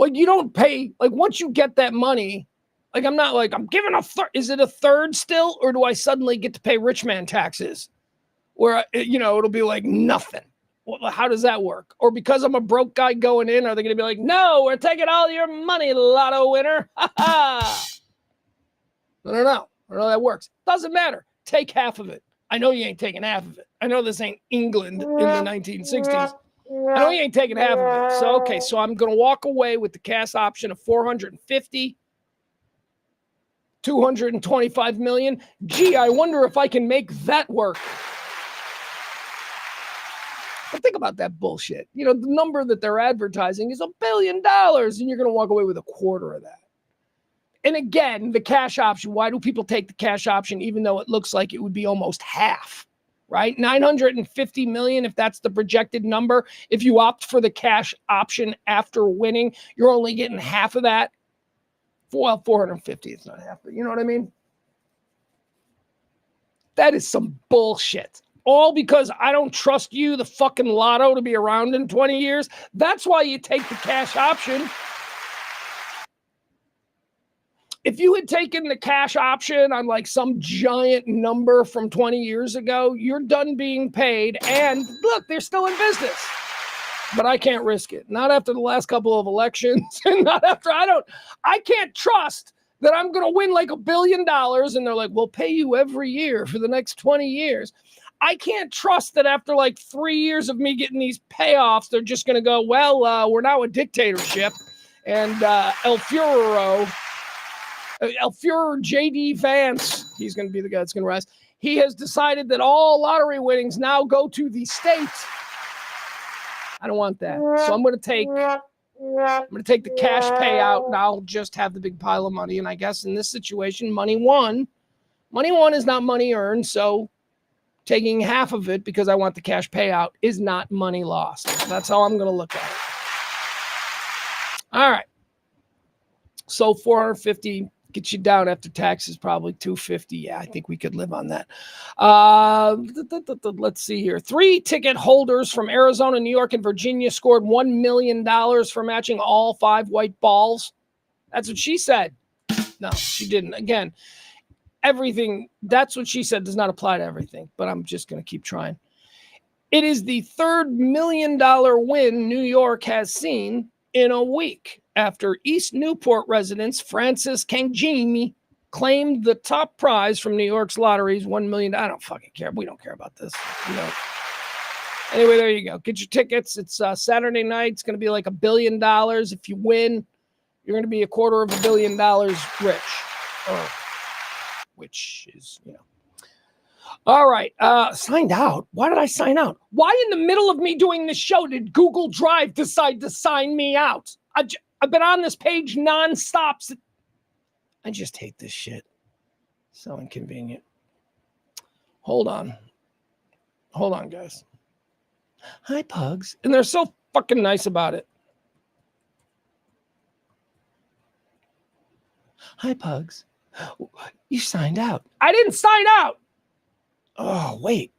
Speaker 1: You don't pay, like, once you get that money, like, I'm not like, I'm giving a third. Is it a third still? Or do I suddenly get to pay rich man taxes where, it'll be like nothing? Well, how does that work? Or because I'm a broke guy going in, are they going to be like, no, we're taking all your money, lotto winner? Ha ha. I don't know how that works. Doesn't matter. Take half of it. I know you ain't taking half of it. I know this ain't England in the 1960s. I know you ain't taking half of it. So I'm going to walk away with the cash option of $450, $225 million. Gee, I wonder if I can make that work. But think about that bullshit. The number that they're advertising is $1 billion, and you're going to walk away with a quarter of that. And again, the cash option, why do people take the cash option even though it looks like it would be almost half? right? 950 million, if that's the projected number. If you opt for the cash option after winning, you're only getting half of that. Well, 450, it's not half, but you know what I mean? That is some bullshit. All because I don't trust you, the fucking lotto, to be around in 20 years. That's why you take the cash option. If you had taken the cash option on like some giant number from 20 years ago, you're done being paid. And look, they're still in business. But I can't risk it. Not after the last couple of elections. And not after I can't trust that I'm going to win like $1 billion. And they're like, we'll pay you every year for the next 20 years. I can't trust that after like 3 years of me getting these payoffs, they're just going to go, well, we're now a dictatorship. And El Fuhrer J.D. Vance, he's going to be the guy that's going to rise. He has decided that all lottery winnings now go to the states. I don't want that. So I'm going to take the cash payout, and I'll just have the big pile of money. And I guess in this situation, money won is not money earned. So taking half of it because I want the cash payout is not money lost. That's how I'm going to look at it. All right. So 450 gets you down after taxes, probably 250. Yeah, I think we could live on that. Let's see here. 3 ticket holders from Arizona, New York, and Virginia scored $1 million for matching all 5 white balls. That's what she said. No, she didn't. Again, everything, that's what she said, does not apply to everything, but I'm just going to keep trying. It is the third $1 million win New York has seen in a week after East Newport residents Francis Kangemi claimed the top prize from New York's lotteries, $1 million. I don't fucking care. We don't care about this. Anyway, there you go. Get your tickets. It's Saturday night. It's going to be like $1 billion. If you win, you're going to be $250 million rich. Which is, All right. Signed out. Why did I sign out? Why in the middle of me doing this show did Google Drive decide to sign me out? I've been on this page nonstop. I just hate this shit. So inconvenient. Hold on, guys. Hi, Pugs. And they're so fucking nice about it. Hi, Pugs. You signed out. I didn't sign out. Oh, wait.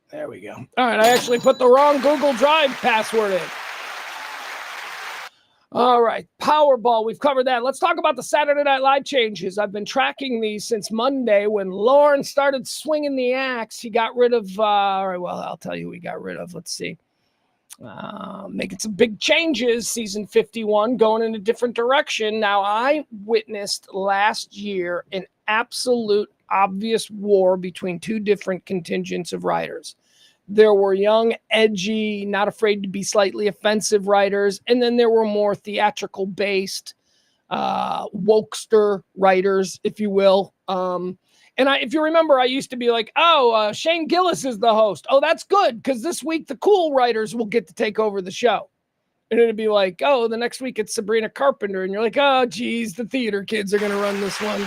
Speaker 1: There we go. All right, I actually put the wrong Google Drive password in. All right, Powerball, we've covered that. Let's talk about the Saturday Night Live changes. I've been tracking these since Monday when Lauren started swinging the axe. He got rid of, all right, well, I'll tell you who he got rid of. Let's see. Making some big changes, season 51, going in a different direction. Now, I witnessed last year an absolute obvious war between 2 different contingents of writers. There were young, edgy, not afraid to be slightly offensive writers, and then there were more theatrical-based, wokester writers, if you will. If you remember, I used to be like, Shane Gillis is the host. Oh, that's good, because this week the cool writers will get to take over the show. And it'd be like, the next week it's Sabrina Carpenter. And you're like, oh, geez, the theater kids are going to run this one.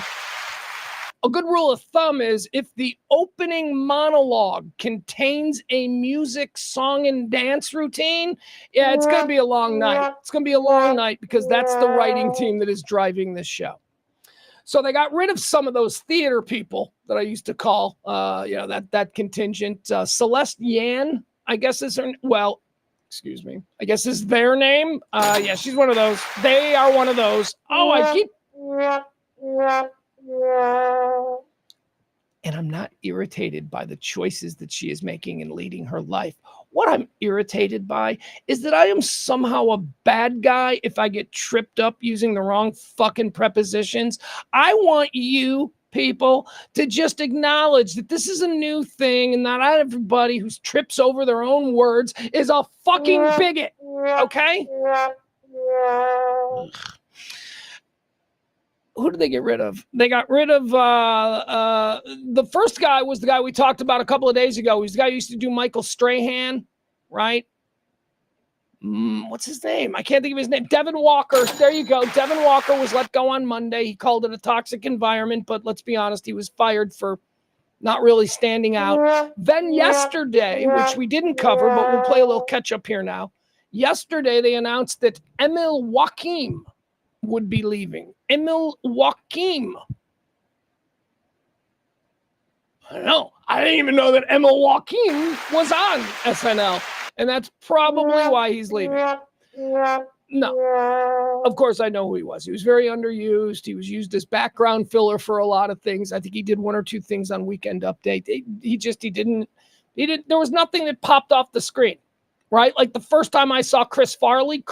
Speaker 1: A good rule of thumb is if the opening monologue contains a music, song, and dance routine, it's going to be a long night. It's going to be a long night because that's the writing team that is driving this show. So they got rid of some of those theater people that I used to call, that contingent. Celeste Yan, I guess is her, excuse me, I guess is their name. Yeah, she's one of those. They are one of those. Oh, I keep... And I'm not irritated by the choices that she is making in leading her life. What I'm irritated by is that I am somehow a bad guy if I get tripped up using the wrong fucking prepositions. I want you people to just acknowledge that this is a new thing and not everybody who trips over their own words is a fucking bigot. Okay? Who did they get rid of? They got rid of the first guy was the guy we talked about a couple of days ago. He's the guy who used to do Michael Strahan, right? what's his name? I can't think of his name. Devin Walker. There you go. Devin Walker was let go on Monday. He called it a toxic environment, but let's be honest, he was fired for not really standing out. Then yesterday, which we didn't cover, but we'll play a little catch up here now. Yesterday, they announced that Emil Joachim would be leaving. Emil Joachim. I don't know. I didn't even know that Emil Joachim was on SNL. And that's probably why he's leaving. No. Of course, I know who he was. He was very underused. He was used as background filler for a lot of things. I think he did one or two things on Weekend Update. He didn't, there was nothing that popped off the screen, right? Like the first time I saw Chris Farley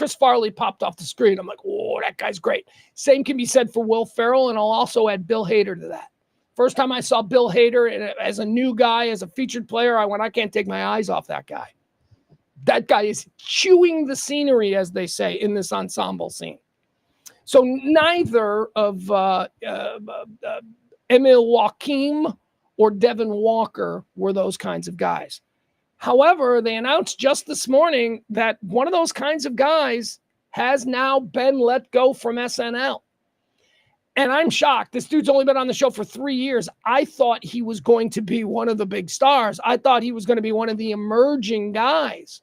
Speaker 1: popped off the screen. I'm like, oh, that guy's great. Same can be said for Will Ferrell, and I'll also add Bill Hader to that. First time I saw Bill Hader as a new guy, as a featured player, I went, I can't take my eyes off that guy. That guy is chewing the scenery, as they say, in this ensemble scene. So neither of Emil Joachim or Devin Walker were those kinds of guys. However, they announced just this morning that one of those kinds of guys has now been let go from SNL. And I'm shocked. This dude's only been on the show for 3 years. I thought he was going to be one of the big stars. I thought he was going to be one of the emerging guys.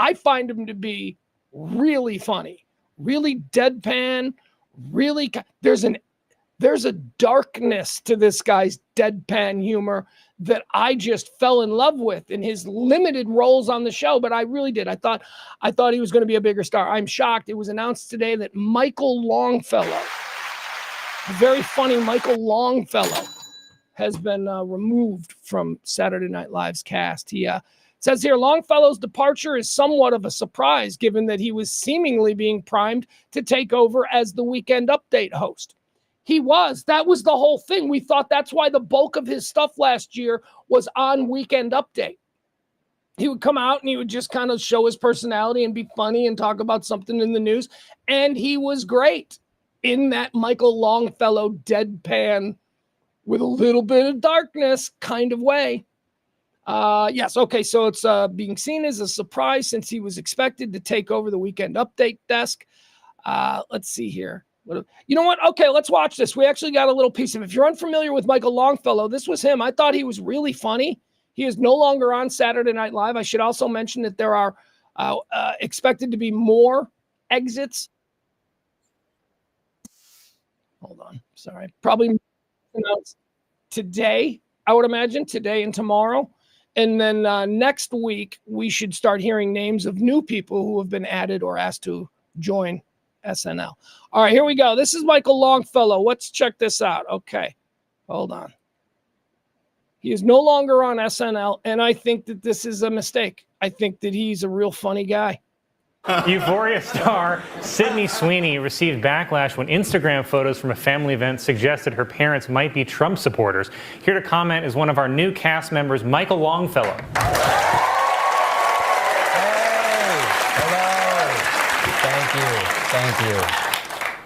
Speaker 1: I find him to be really funny, really deadpan, really. There's a darkness to this guy's deadpan humor that I just fell in love with in his limited roles on the show. But I really did. I thought he was going to be a bigger star. I'm shocked. It was announced today that Michael Longfellow, the very funny Michael Longfellow, has been removed from Saturday Night Live's cast. He says here, Longfellow's departure is somewhat of a surprise, given that he was seemingly being primed to take over as the Weekend Update host. He was. That was the whole thing. We thought that's why the bulk of his stuff last year was on Weekend Update. He would come out and he would just kind of show his personality and be funny and talk about something in the news. And he was great in that Michael Longfellow deadpan with a little bit of darkness kind of way. Yes. Okay. So it's being seen as a surprise since he was expected to take over the Weekend Update desk. Let's see here. You know what? Okay, let's watch this. We actually got a little piece of it. If you're unfamiliar with Michael Longfellow, this was him. I thought he was really funny. He is no longer on Saturday Night Live. I should also mention that there are expected to be more exits. Hold on. Sorry. Probably announced today, I would imagine, today and tomorrow. And then next week, we should start hearing names of new people who have been added or asked to join SNL. All right, here we go. This is Michael Longfellow. Let's check this out. Okay, hold on. He is no longer on SNL, and I think that this is a mistake. I think that he's a real funny guy.
Speaker 4: Euphoria star Sydney Sweeney received backlash when Instagram photos from a family event suggested her parents might be Trump supporters. Here to comment is one of our new cast members, Michael Longfellow.
Speaker 5: Hey, hello. Thank you.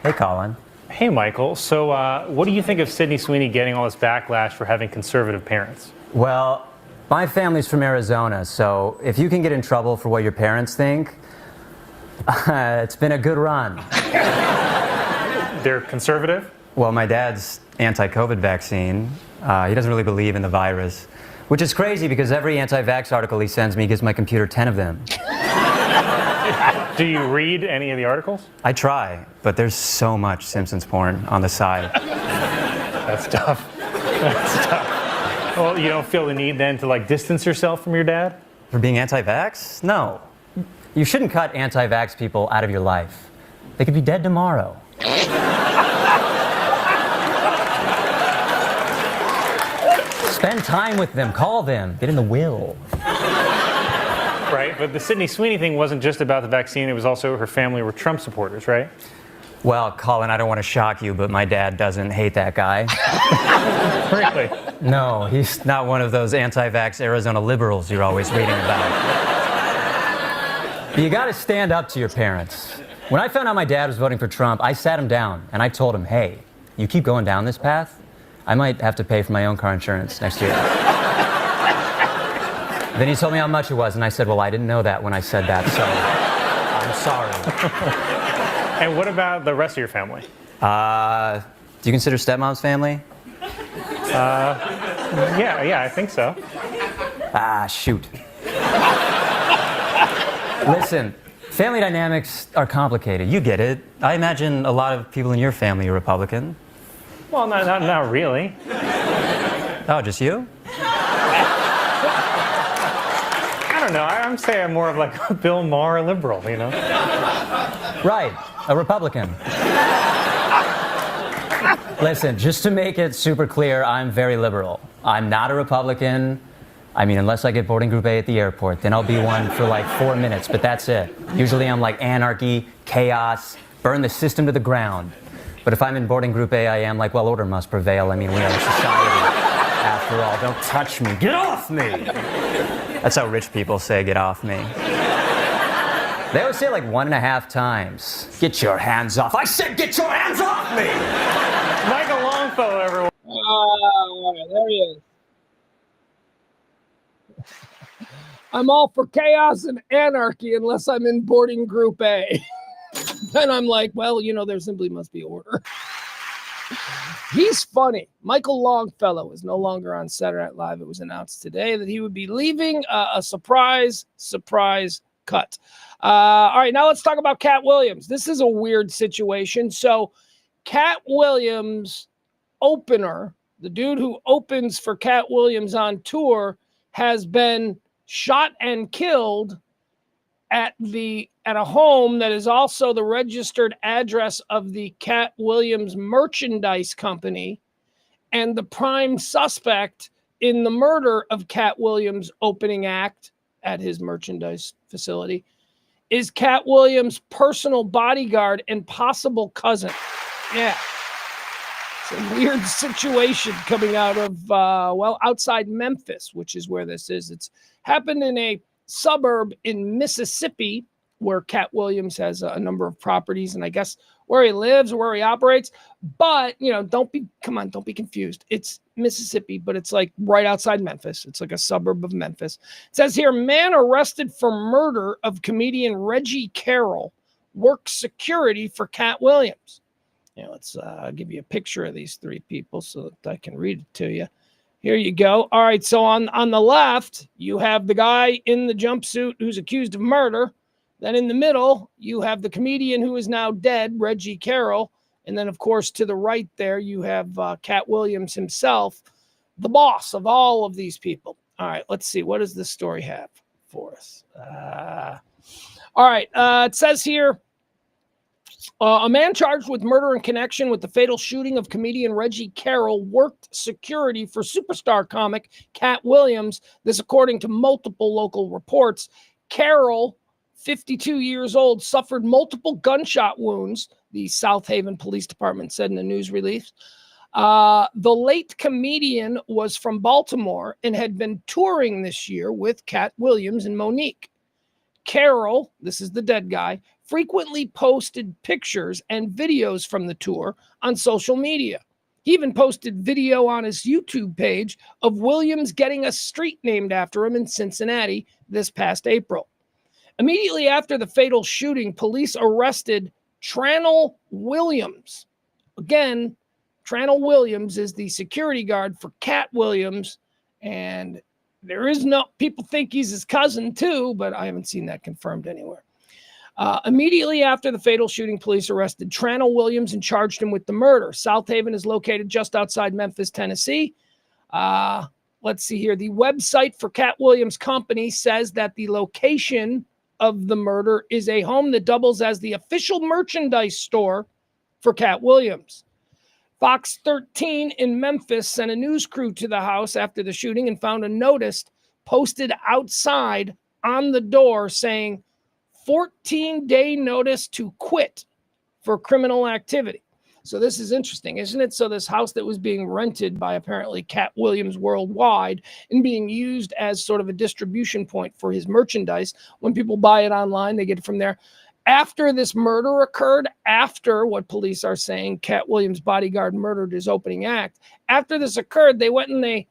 Speaker 5: Hey, Colin.
Speaker 4: Hey, Michael. So what do you think of Sydney Sweeney getting all this backlash for having conservative parents?
Speaker 5: Well, my family's from Arizona, so if you can get in trouble for what your parents think, it's been a good run.
Speaker 4: They're conservative?
Speaker 5: Well, my dad's anti-COVID vaccine. He doesn't really believe in the virus, which is crazy because every anti-vax article he sends me gives my computer 10 of them.
Speaker 4: Do you read any of the articles?
Speaker 5: I try, but there's so much Simpsons porn on the side.
Speaker 4: That's tough. That's tough. Well, you don't feel the need then to distance yourself from your dad?
Speaker 5: For being anti-vax? No. You shouldn't cut anti-vax people out of your life. They could be dead tomorrow. Spend time with them, call them, get in the will.
Speaker 4: Right, but the Sydney Sweeney thing wasn't just about the vaccine, it was also her family were Trump supporters, right?
Speaker 5: Well, Colin, I don't want to shock you, but my dad doesn't hate that guy.
Speaker 4: Really?
Speaker 5: No, he's not one of those anti-vax Arizona liberals you're always reading about. You got to stand up to your parents. When I found out my dad was voting for Trump, I sat him down and I told him, hey, you keep going down this path, I might have to pay for my own car insurance next year. Then he told me how much it was, and I said, well, I didn't know that when I said that, so sorry.
Speaker 4: And what about the rest of your family?
Speaker 5: Do you consider stepmom's family?
Speaker 4: Yeah, I think so.
Speaker 5: Shoot. Listen, family dynamics are complicated. You get it. I imagine a lot of people in your family are Republican.
Speaker 4: Well, not really.
Speaker 5: Oh, just you?
Speaker 4: I don't know. I'm saying I'm more of like a Bill Maher liberal, you know?
Speaker 5: Right, a Republican. Listen, just to make it super clear, I'm very liberal. I'm not a Republican. I mean, unless I get boarding group A at the airport, then I'll be one for like 4 minutes, but that's it. Usually I'm like anarchy, chaos, burn the system to the ground. But if I'm in boarding group A, I am like, well, order must prevail. I mean, we are a society. After all, don't touch me. Get off me! That's how rich people say, get off me. They always say it like 1.5 times. Get your hands off. I said get your hands off me!
Speaker 4: Michael Longfellow, everyone.
Speaker 1: There he is. I'm all for chaos and anarchy unless I'm in boarding group A. Then I'm like, well, there simply must be order. He's funny. Michael Longfellow is no longer on Saturday Night Live. It was announced today that he would be leaving. A surprise cut. All right, now let's talk about Katt Williams. This is a weird situation. So Katt Williams, opener, the dude who opens for Katt Williams on tour, has been shot and killed at a home that is also the registered address of the Katt Williams merchandise company, and the prime suspect in the murder of Katt Williams' opening act at his merchandise facility is Katt Williams' personal bodyguard and possible cousin. Yeah. It's a weird situation coming out of, outside Memphis, which is where this is. It's happened in a suburb in Mississippi where Katt Williams has a number of properties, and I guess where he lives or where he operates. But, don't be confused. It's Mississippi, but it's like right outside Memphis. It's like a suburb of Memphis. It says here, man arrested for murder of comedian Reggie Carroll works security for Katt Williams. Let's give you a picture of these three people so that I can read it to you. Here you go. All right, so on the left, you have the guy in the jumpsuit who's accused of murder. Then in the middle, you have the comedian who is now dead, Reggie Carroll. And then, of course, to the right there, you have Katt Williams himself, the boss of all of these people. All right, let's see. What does this story have for us? All right, it says here, a man charged with murder in connection with the fatal shooting of comedian Reggie Carroll worked security for superstar comic Katt Williams. This, according to multiple local reports. Carroll, 52 years old, suffered multiple gunshot wounds, the South Haven Police Department said in a news release. The late comedian was from Baltimore and had been touring this year with Katt Williams and Monique. Carroll, this is the dead guy, frequently posted pictures and videos from the tour on social media. He even posted video on his YouTube page of Williams getting a street named after him in Cincinnati this past April. Immediately after the fatal shooting, police arrested Trademarks Williams. Again, Trademarks Williams is the security guard for Katt Williams, and people think he's his cousin too, but I haven't seen that confirmed anywhere. Immediately after the fatal shooting, police arrested Trademarks Williams and charged him with the murder. South Haven is located just outside Memphis, Tennessee. Let's see here. The website for Katt Williams' company says that the location of the murder is a home that doubles as the official merchandise store for Katt Williams. Fox 13 in Memphis sent a news crew to the house after the shooting and found a notice posted outside on the door saying 14-day notice to quit for criminal activity. So this is interesting, isn't it? So this house that was being rented by apparently Katt Williams worldwide and being used as sort of a distribution point for his merchandise. When people buy it online, they get it from there. After this murder occurred, after what police are saying, Katt Williams' bodyguard murdered his opening act. After this occurred, they went and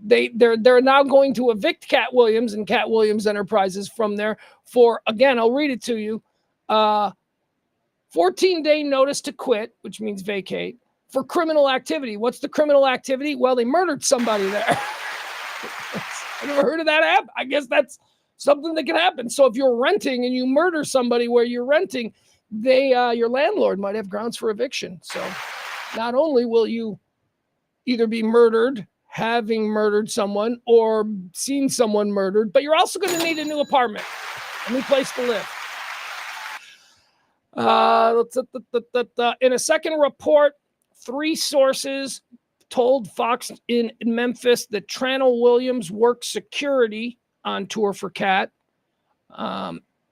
Speaker 1: they're now going to evict Katt Williams and Katt Williams Enterprises from there for, again, I'll read it to you, 14-day notice to quit, which means vacate, for criminal activity. What's the criminal activity? Well, they murdered somebody there. I never heard of that app. I guess that's something that can happen. So if you're renting and you murder somebody where you're renting, your landlord might have grounds for eviction. So not only will you either be murdered, having murdered someone, or seen someone murdered, but you're also going to need a new apartment, a new place to live. In a second report, 3 sources told Fox in Memphis that Katt Williams worked security on tour for Katt.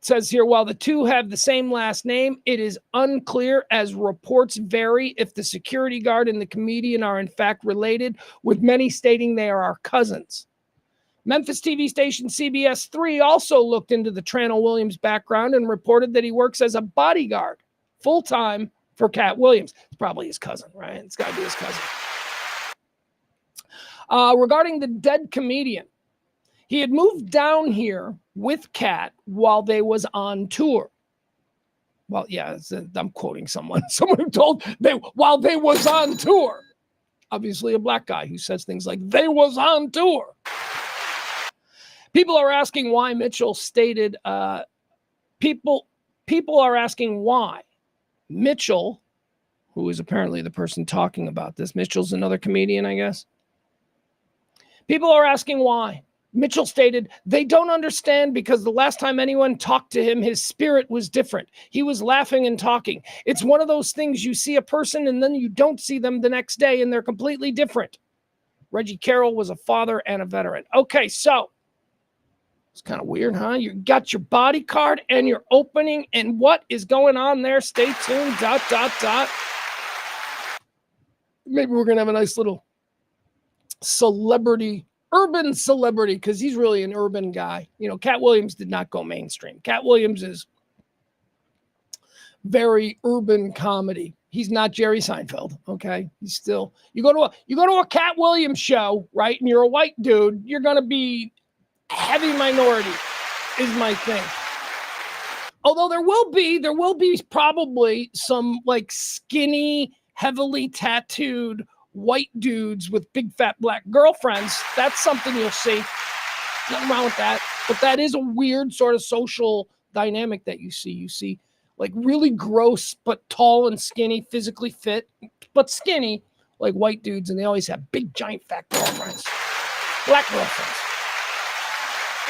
Speaker 1: Says here, while the two have the same last name, it is unclear, as reports vary, if the security guard and the comedian are in fact related, with many stating they are cousins. Memphis TV station CBS 3 also looked into the Katt Williams background and reported that he works as a bodyguard full-time for Katt Williams. It's probably his cousin, right? It's got to be his cousin. Regarding the dead comedian, he had moved down here with Katt while they was on tour. Well, yeah, I'm quoting someone who told while they was on tour. Obviously a black guy who says things like, they was on tour. People are asking why Mitchell stated, people are asking why Mitchell, who is apparently the person talking about this, Mitchell's another comedian, I guess. People are asking why. Mitchell stated, they don't understand because the last time anyone talked to him, his spirit was different. He was laughing and talking. It's one of those things you see a person and then you don't see them the next day and they're completely different. Reggie Carroll was a father and a veteran. Okay, so it's kind of weird, huh? You got your body card and your opening, and what is going on there? Stay tuned, ... Maybe we're going to have a nice little urban celebrity, because he's really an urban guy. You know, Katt Williams did not go mainstream. Katt Williams is very urban comedy. He's not Jerry Seinfeld, okay? He's still, you go to a Katt Williams show, right? And you're a white dude, you're going to be heavy minority is my thing. Although there will be probably some like skinny, heavily tattooed white dudes with big fat black girlfriends. That's something you'll see. Nothing wrong with that. But that is a weird sort of social dynamic that you see. You see like really gross, but tall and skinny, physically fit, but skinny, like white dudes. And they always have big, giant, fat girlfriends. Black girlfriends.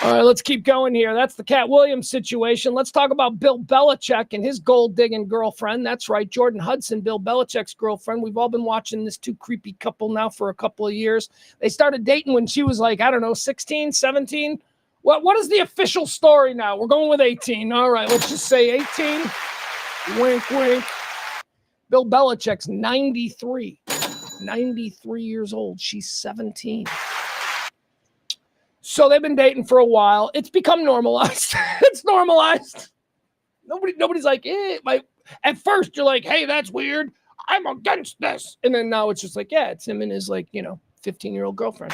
Speaker 1: All right, let's keep going here. That's the Katt Williams situation. Let's talk about Bill Belichick and his gold-digging girlfriend. That's right, Jordan Hudson, Bill Belichick's girlfriend. We've all been watching this two creepy couple now for a couple of years. They started dating when she was like, I don't know, 16, 17. What is the official story now? We're going with 18. All right, let's just say 18. Wink, wink. Bill Belichick's 93. 93 years old. She's 17. So they've been dating for a while. It's become normalized. It's normalized. Nobody's like, at first you're like, hey, that's weird. I'm against this. And then now it's just like, yeah, it's him and his 15-year-old girlfriend.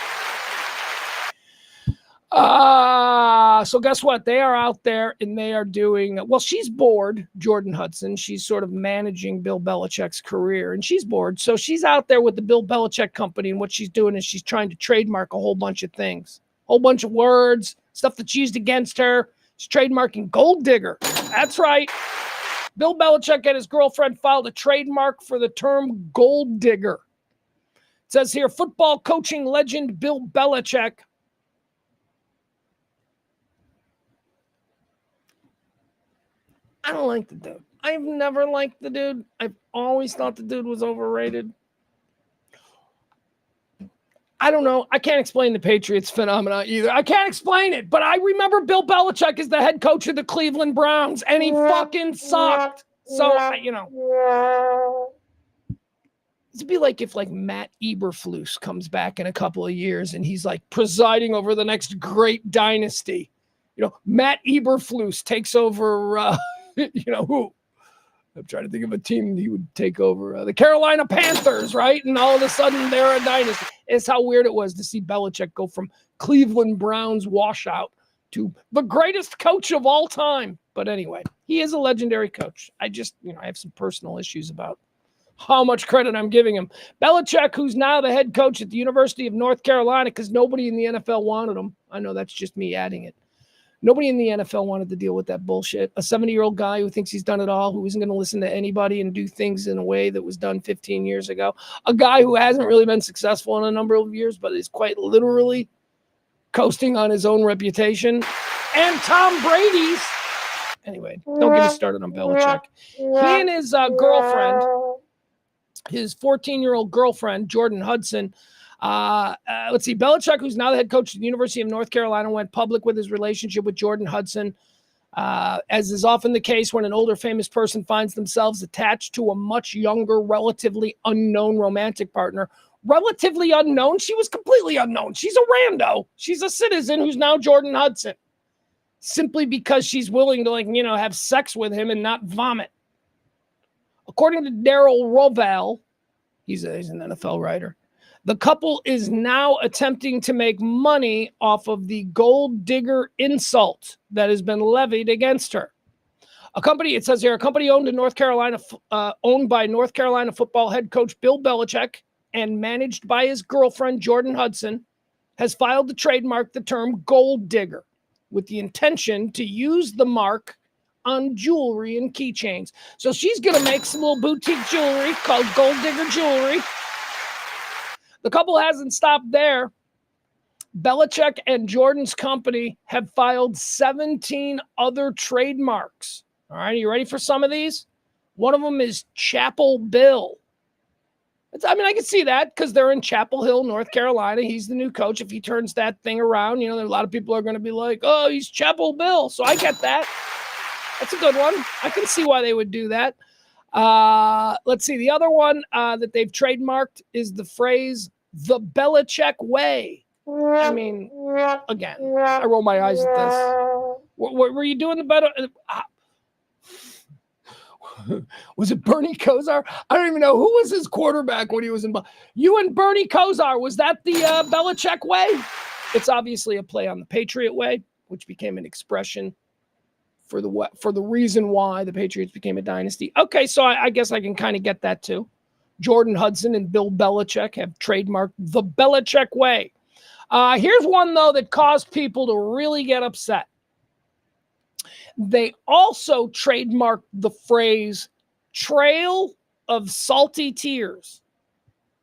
Speaker 1: So guess what? They are out there and they are doing, well, she's bored, Jordan Hudson. She's sort of managing Bill Belichick's career and she's bored. So she's out there with the Bill Belichick company, and what she's doing is she's trying to trademark a whole bunch of things. Whole bunch of words, stuff that's used against her. She's trademarking gold digger. That's right. Bill Belichick and his girlfriend filed a trademark for the term gold digger. It says here, football coaching legend Bill Belichick I don't like the dude. I've never liked the dude. I've always thought the dude was overrated. I don't know. I can't explain the Patriots phenomena either. I can't explain it, but I remember Bill Belichick as the head coach of the Cleveland Browns, and he fucking sucked. So, it'd be like if Matt Eberflus comes back in a couple of years and he's presiding over the next great dynasty. Matt Eberflus takes over, who? I'm trying to think of a team he would take over. The Carolina Panthers, right? And all of a sudden they're a dynasty. It's how weird it was to see Belichick go from Cleveland Browns washout to the greatest coach of all time. But anyway, he is a legendary coach. I just, I have some personal issues about how much credit I'm giving him. Belichick, who's now the head coach at the University of North Carolina, because nobody in the NFL wanted him. I know that's just me adding it. Nobody in the NFL wanted to deal with that bullshit. A 70-year-old guy who thinks he's done it all, who isn't going to listen to anybody and do things in a way that was done 15 years ago. A guy who hasn't really been successful in a number of years, but is quite literally coasting on his own reputation. And Tom Brady's. Anyway, don't get me started on Belichick. He and his girlfriend, his 14-year-old girlfriend, Jordan Hudson, let's see, Belichick, who's now the head coach at the University of North Carolina, went public with his relationship with Jordan Hudson. As is often the case when an older famous person finds themselves attached to a much younger, relatively unknown romantic partner. Relatively unknown? She was completely unknown. She's a rando. She's a citizen who's now Jordan Hudson. Simply because she's willing to, have sex with him and not vomit. According to Daryl Rovell, he's an NFL writer, the couple is now attempting to make money off of the gold digger insult that has been levied against her. It says here, a company owned by North Carolina football head coach Bill Belichick and managed by his girlfriend Jordan Hudson has filed to trademark the term gold digger with the intention to use the mark on jewelry and keychains. So she's going to make some little boutique jewelry called gold digger jewelry. The couple hasn't stopped there. Belichick and Jordan's company have filed 17 other trademarks. All right, are you ready for some of these? One of them is Chapel Bill. I can see that because they're in Chapel Hill, North Carolina. He's the new coach. If he turns that thing around, a lot of people are going to be like, oh, he's Chapel Bill. So I get that. That's a good one. I can see why they would do that. Let's see. The other one that they've trademarked is the phrase, the Belichick way. Again, I roll my eyes at this. What were you doing the better? Was it Bernie Kosar? I don't even know. Who was his quarterback when he was in? You and Bernie Kosar. Was that the Belichick way? It's obviously a play on the Patriot way, which became an expression for the reason why the Patriots became a dynasty. Okay, so I guess I can kind of get that too. Jordan Hudson and Bill Belichick have trademarked the Belichick way. Here's one, though, that caused people to really get upset. They also trademarked the phrase trail of salty tears.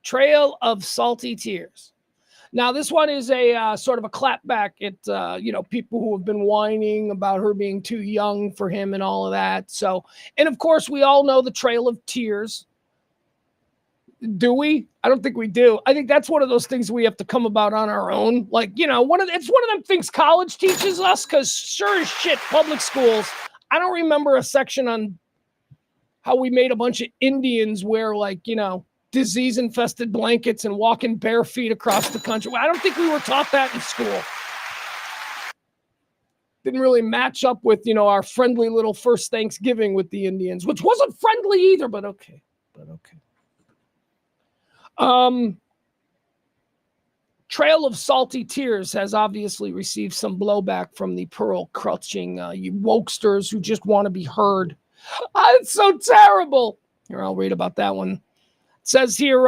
Speaker 1: Trail of salty tears. Now, this one is a sort of a clapback at, people who have been whining about her being too young for him and all of that. So, and of course, we all know the Trail of Tears. Do we? I don't think we do. I think that's one of those things we have to come about on our own. It's one of them things college teaches us, because sure as shit, public schools, I don't remember a section on how we made a bunch of Indians wear disease-infested blankets and walking bare feet across the country. I don't think we were taught that in school. Didn't really match up with, our friendly little first Thanksgiving with the Indians, which wasn't friendly either, but okay. Trail of Salty Tears has obviously received some blowback from the pearl-clutching you wokesters who just want to be heard. It's so terrible. Here, I'll read about that one. It says here,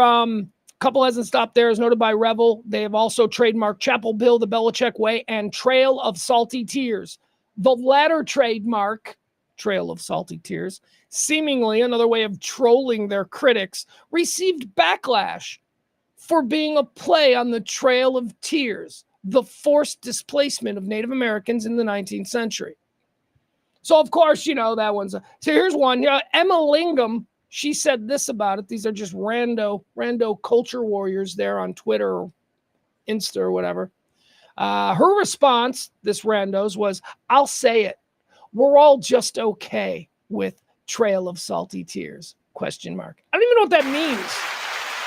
Speaker 1: couple hasn't stopped there, as noted by Revel. They have also trademarked Chapel Bill, the Belichick way, and Trail of Salty Tears. The latter trademark, Trail of Salty Tears, seemingly another way of trolling their critics, received backlash for being a play on the Trail of Tears, the forced displacement of Native Americans in the 19th century. So, of course, that one's... So here's one. Emma Lingham, she said this about it. These are just rando culture warriors there on Twitter or Insta or whatever. Her response, this rando's, was, I'll say it. We're all just okay with Trail of Salty Tears, ? I don't even know what that means.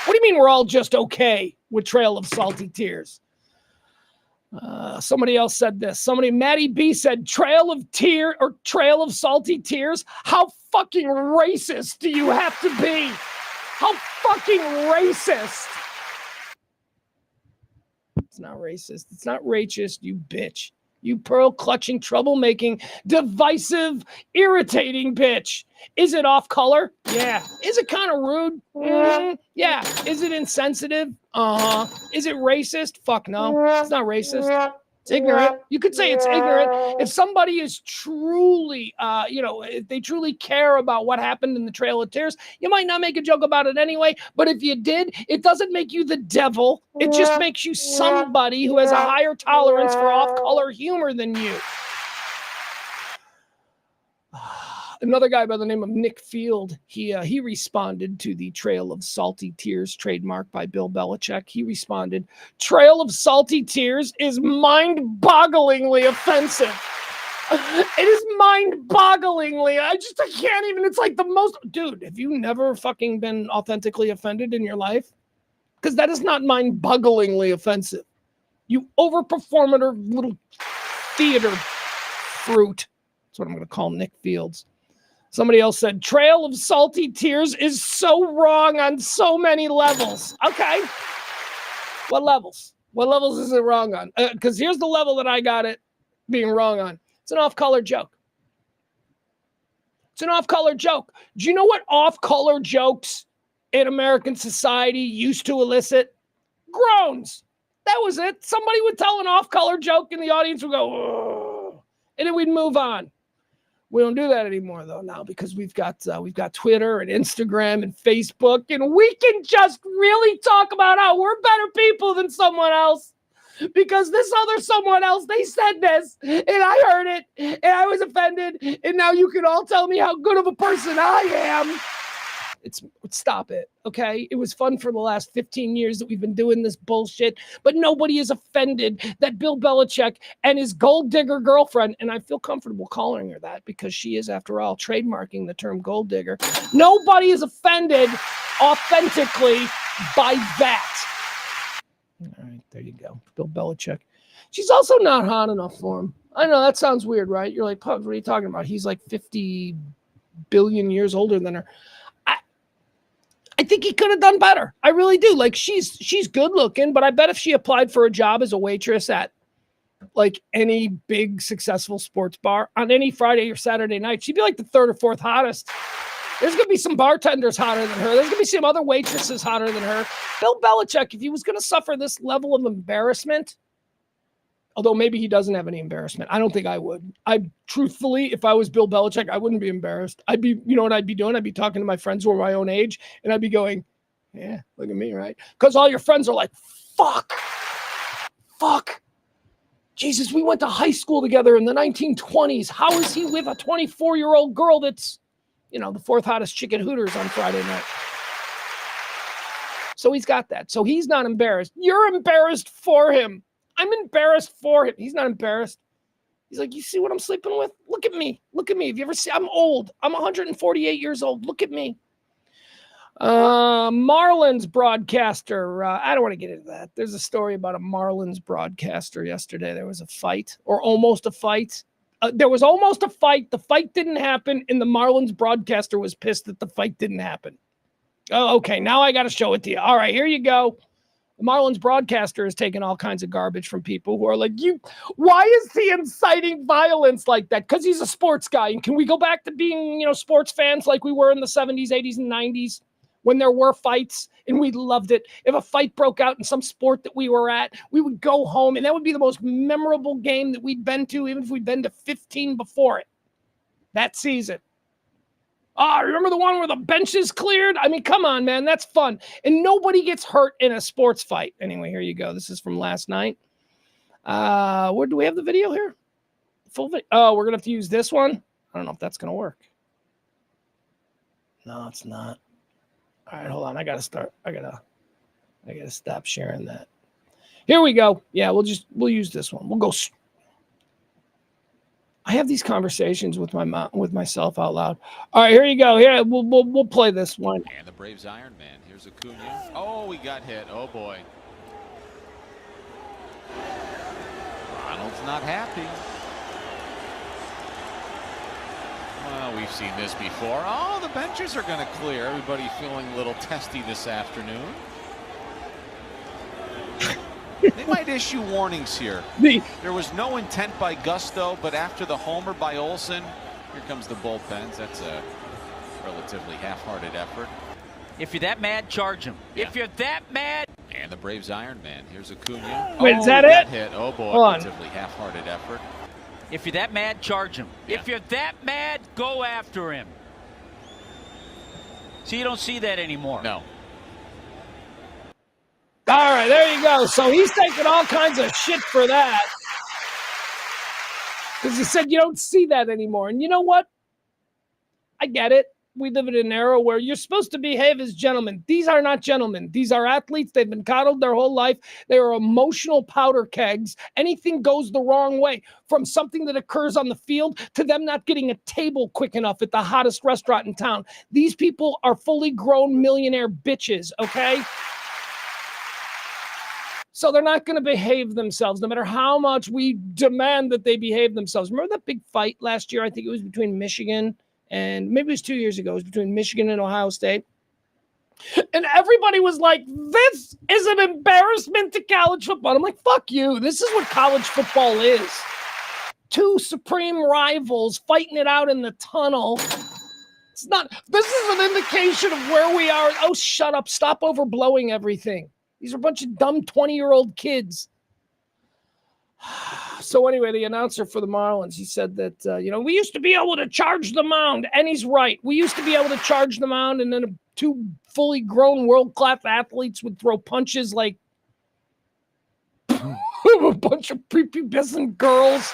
Speaker 1: What do you mean we're all just okay with Trail of Salty Tears? Somebody else said this. Maddie B said, Trail of Salty Tears? How fucking racist do you have to be? How fucking racist? It's not racist. It's not racist, you bitch. You pearl-clutching, troublemaking, divisive, irritating bitch. Is it off color? Yeah. Is it kind of rude? Yeah. Is it insensitive? Uh-huh. Is it racist? Fuck no. It's not racist. It's ignorant. You could say it's ignorant. If somebody is truly, if they truly care about what happened in the Trail of Tears, you might not make a joke about it anyway. But if you did, it doesn't make you the devil. It just makes you somebody who has a higher tolerance for off-color humor than you. Another guy by the name of Nick Field, he responded to the Trail of Salty Tears trademark by Bill Belichick. He responded, Trail of Salty Tears is mind-bogglingly offensive. It is mind-bogglingly. I can't even, it's like the most, dude, have you never fucking been authentically offended in your life? Because that is not mind-bogglingly offensive. You overperformative little theater fruit. That's what I'm going to call Nick Fields. Somebody else said, Trail of Salty Tears is so wrong on so many levels. Okay. What levels? What levels is it wrong on? Because here's the level that I got it being wrong on. It's an off-color joke. It's an off-color joke. Do you know what off-color jokes in American society used to elicit? Groans. That was it. Somebody would tell an off-color joke and the audience would go, oh, and then we'd move on. We don't do that anymore, though, now, because we've got Twitter and Instagram and Facebook, and we can just really talk about how we're better people than someone else. Because this other someone else, they said this, and I heard it, and I was offended, and now you can all tell me how good of a person I am. Stop it, okay? It was fun for the last 15 years that we've been doing this bullshit, but nobody is offended that Bill Belichick and his gold digger girlfriend, and I feel comfortable calling her that because she is, after all, trademarking the term gold digger. Nobody is offended authentically by that. All right, there you go. Bill Belichick. She's also not hot enough for him. I know that sounds weird, right? You're like, Pugs, what are you talking about? He's like 50 billion years older than her. I think he could have done better. I really do. Like, she's good looking, but I bet if she applied for a job as a waitress at like any big successful sports bar on any Friday or Saturday night, she'd be like the third or fourth hottest. There's going to be some bartenders hotter than her. There's going to be some other waitresses hotter than her. Bill Belichick, if he was going to suffer this level of embarrassment, although maybe he doesn't have any embarrassment, I don't think I would. Truthfully, if I was Bill Belichick, I wouldn't be embarrassed. I'd be, you know what I'd be doing? I'd be talking to my friends who are my own age, and I'd be going, yeah, look at me, right? Because all your friends are like, fuck. Jesus, we went to high school together in the 1920s. How is he with a 24-year-old girl that's, the fourth hottest chicken Hooters on Friday night? So he's got that. So he's not embarrassed. You're embarrassed for him. I'm embarrassed for him. He's not embarrassed. He's like, you see what I'm sleeping with? Look at me. Have you ever seen? I'm old. I'm 148 years old. Look at me. Marlins broadcaster. I don't want to get into that. There's a story about a Marlins broadcaster yesterday. There was a fight, or almost a fight. There was almost a fight. The fight didn't happen, and the Marlins broadcaster was pissed that the fight didn't happen. Oh, okay. Now I got to show it to you. All right, here you go. The Marlins broadcaster is taking all kinds of garbage from people who are like, why is he inciting violence like that? Because he's a sports guy. And can we go back to being, sports fans like we were in the 70s, 80s, and 90s when there were fights and we loved it? If a fight broke out in some sport that we were at, we would go home and that would be the most memorable game that we'd been to, even if we'd been to 15 before it that season. Remember the one where the benches cleared? I mean, come on, man. That's fun. And nobody gets hurt in a sports fight. Anyway, here you go. This is from last night. Where do we have the video here? Full video. Oh, we're going to have to use this one. I don't know if that's going to work. No, it's not. All right, hold on. I got to start. I got to stop sharing that. Here we go. Yeah, we'll use this one. We'll go. I have these conversations with myself out loud. All right, here you go. Here, we'll play this one.
Speaker 6: And the Braves Iron Man. Here's Acuna. Oh, he got hit. Oh, boy. Ronald's not happy. Well, we've seen this before. Oh, the benches are going to clear. Everybody feeling a little testy this afternoon. They might issue warnings here. There was no intent by Gusto, but after the homer by Olsen, here comes the bullpens. That's a relatively half-hearted effort.
Speaker 7: If you're that mad, charge him.
Speaker 6: Yeah.
Speaker 7: If you're that mad.
Speaker 6: And the Braves Iron Man. Here's Acuna.
Speaker 1: Wait, is that it?
Speaker 6: Hit. Oh, boy.
Speaker 1: Hold on.
Speaker 6: Relatively half-hearted effort.
Speaker 7: If you're that mad, charge him.
Speaker 6: Yeah.
Speaker 7: If you're that mad, go after him. See, you don't see that anymore.
Speaker 6: No.
Speaker 1: All right, there you go. So he's taking all kinds of shit for that. Because he said you don't see that anymore. And you know what? I get it. We live in an era where you're supposed to behave as gentlemen. These are not gentlemen. These are athletes. They've been coddled their whole life. They are emotional powder kegs. Anything goes the wrong way, from something that occurs on the field to them not getting a table quick enough at the hottest restaurant in town. These people are fully grown millionaire bitches, okay? So they're not going to behave themselves, no matter how much we demand that they behave themselves. Remember that big fight last year? I think it was between Michigan and maybe it was 2 years ago. It was between Michigan and Ohio State. And everybody was like, this is an embarrassment to college football. I'm like, fuck you. This is what college football is. Two supreme rivals fighting it out in the tunnel. It's not, this is an indication of where we are. Oh, shut up. Stop overblowing everything. These are a bunch of dumb 20-year-old kids. So anyway, the announcer for the Marlins, he said that, we used to be able to charge the mound. And he's right. We used to be able to charge the mound, and then two fully grown world-class athletes would throw punches like a bunch of prepubescent girls.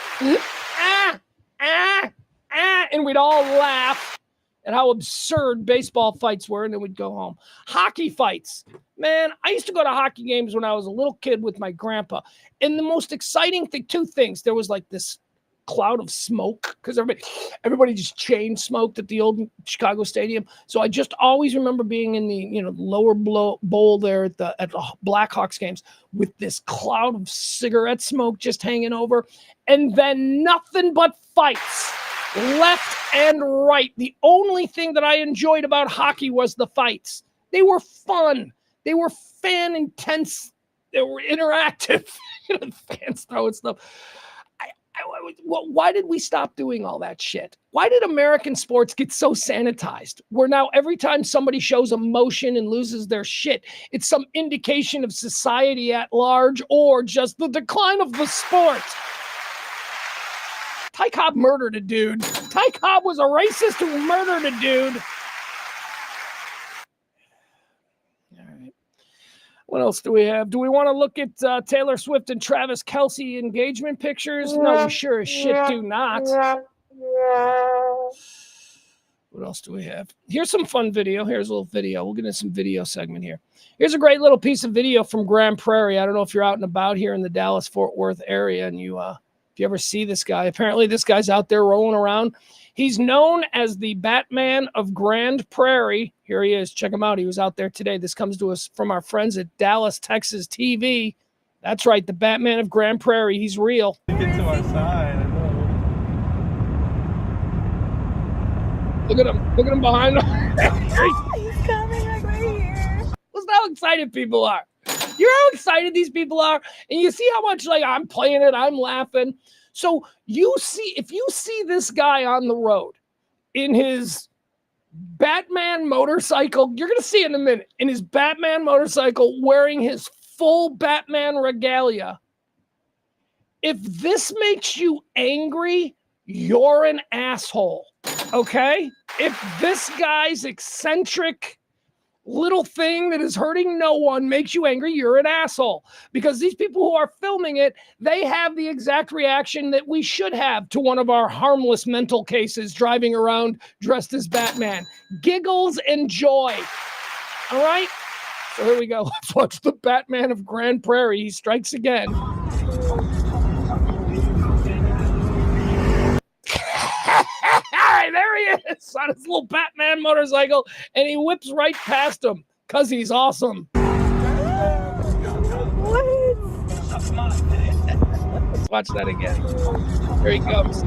Speaker 1: And we'd all laugh at how absurd baseball fights were, and then we'd go home. Hockey fights. Man, I used to go to hockey games when I was a little kid with my grandpa. And the most exciting thing, two things. There was like this cloud of smoke because everybody just chain smoked at the old Chicago Stadium. So I just always remember being in the lower bowl there at the Blackhawks games with this cloud of cigarette smoke just hanging over, and then nothing but fights. Left and right. The only thing that I enjoyed about hockey was the fights. They were fun. They were fan intense. They were interactive. The fans throwing stuff. Why did we stop doing all that shit? Why did American sports get so sanitized? Where now every time somebody shows emotion and loses their shit, it's some indication of society at large or just the decline of the sport. Ty Cobb murdered a dude. Ty Cobb was a racist who murdered a dude. All right. What else do we have? Do we want to look at Taylor Swift and Travis Kelce engagement pictures? No, we sure as shit do not. What else do we have? Here's some fun video. Here's a little video. We'll get into some video segment here. Here's a great little piece of video from Grand Prairie. I don't know if you're out and about here in the Dallas-Fort Worth area and if you ever see this guy. Apparently this guy's out there rolling around. He's known as the Batman of Grand Prairie. Here he is. Check him out. He was out there today. This comes to us from our friends at Dallas, Texas TV. That's right, the Batman of Grand Prairie. He's real.
Speaker 8: Get to our side.
Speaker 1: Look at him. Look at him behind him.
Speaker 2: He's coming like right here.
Speaker 1: Listen how excited people are. You know how excited these people are? And you see how much I'm playing it, I'm laughing. So if you see this guy on the road in his Batman motorcycle, you're going to see in a minute, in his Batman motorcycle wearing his full Batman regalia. If this makes you angry, you're an asshole, okay? If this guy's eccentric little thing that is hurting no one makes you angry, you're an asshole. Because these people who are filming it, they have the exact reaction that we should have to one of our harmless mental cases driving around dressed as Batman. Giggles and joy. All right? So here we go. Let's watch the Batman of Grand Prairie. He strikes again. There he is on his little Batman motorcycle, and he whips right past him because he's awesome.
Speaker 2: What?
Speaker 1: Let's watch that again. Here he comes.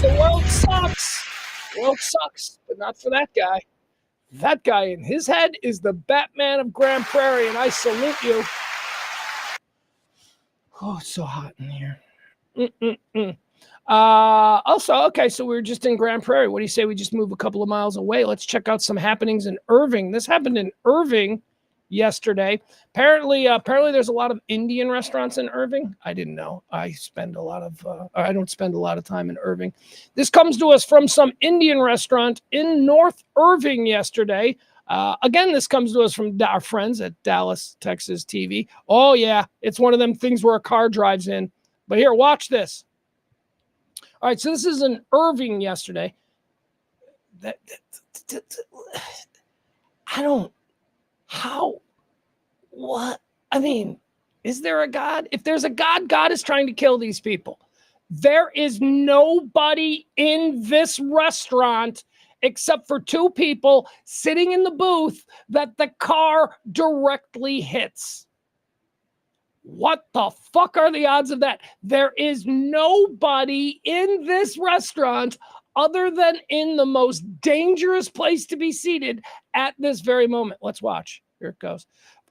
Speaker 1: The world sucks. The world sucks, but not for that guy. That guy in his head is the Batman of Grand Prairie, and I salute you. Oh, it's so hot in here. Also, okay, so we were just in Grand Prairie. What do you say we just move a couple of miles away? Let's check out some happenings in Irving. This happened in Irving yesterday. Apparently there's a lot of Indian restaurants in Irving. I didn't know. I don't spend a lot of time in Irving. This comes to us from some Indian restaurant in North Irving yesterday. Again, this comes to us from our friends at Dallas, Texas TV. Oh yeah, it's one of them things where a car drives in. But here, watch this. All right, so this is in Irving yesterday. I mean, is there a God? If there's a God, God is trying to kill these people. There is nobody in this restaurant except for two people sitting in the booth that the car directly hits. What the fuck are the odds of that? There is nobody in this restaurant other than in the most dangerous place to be seated at this very moment. Let's watch. Here it goes.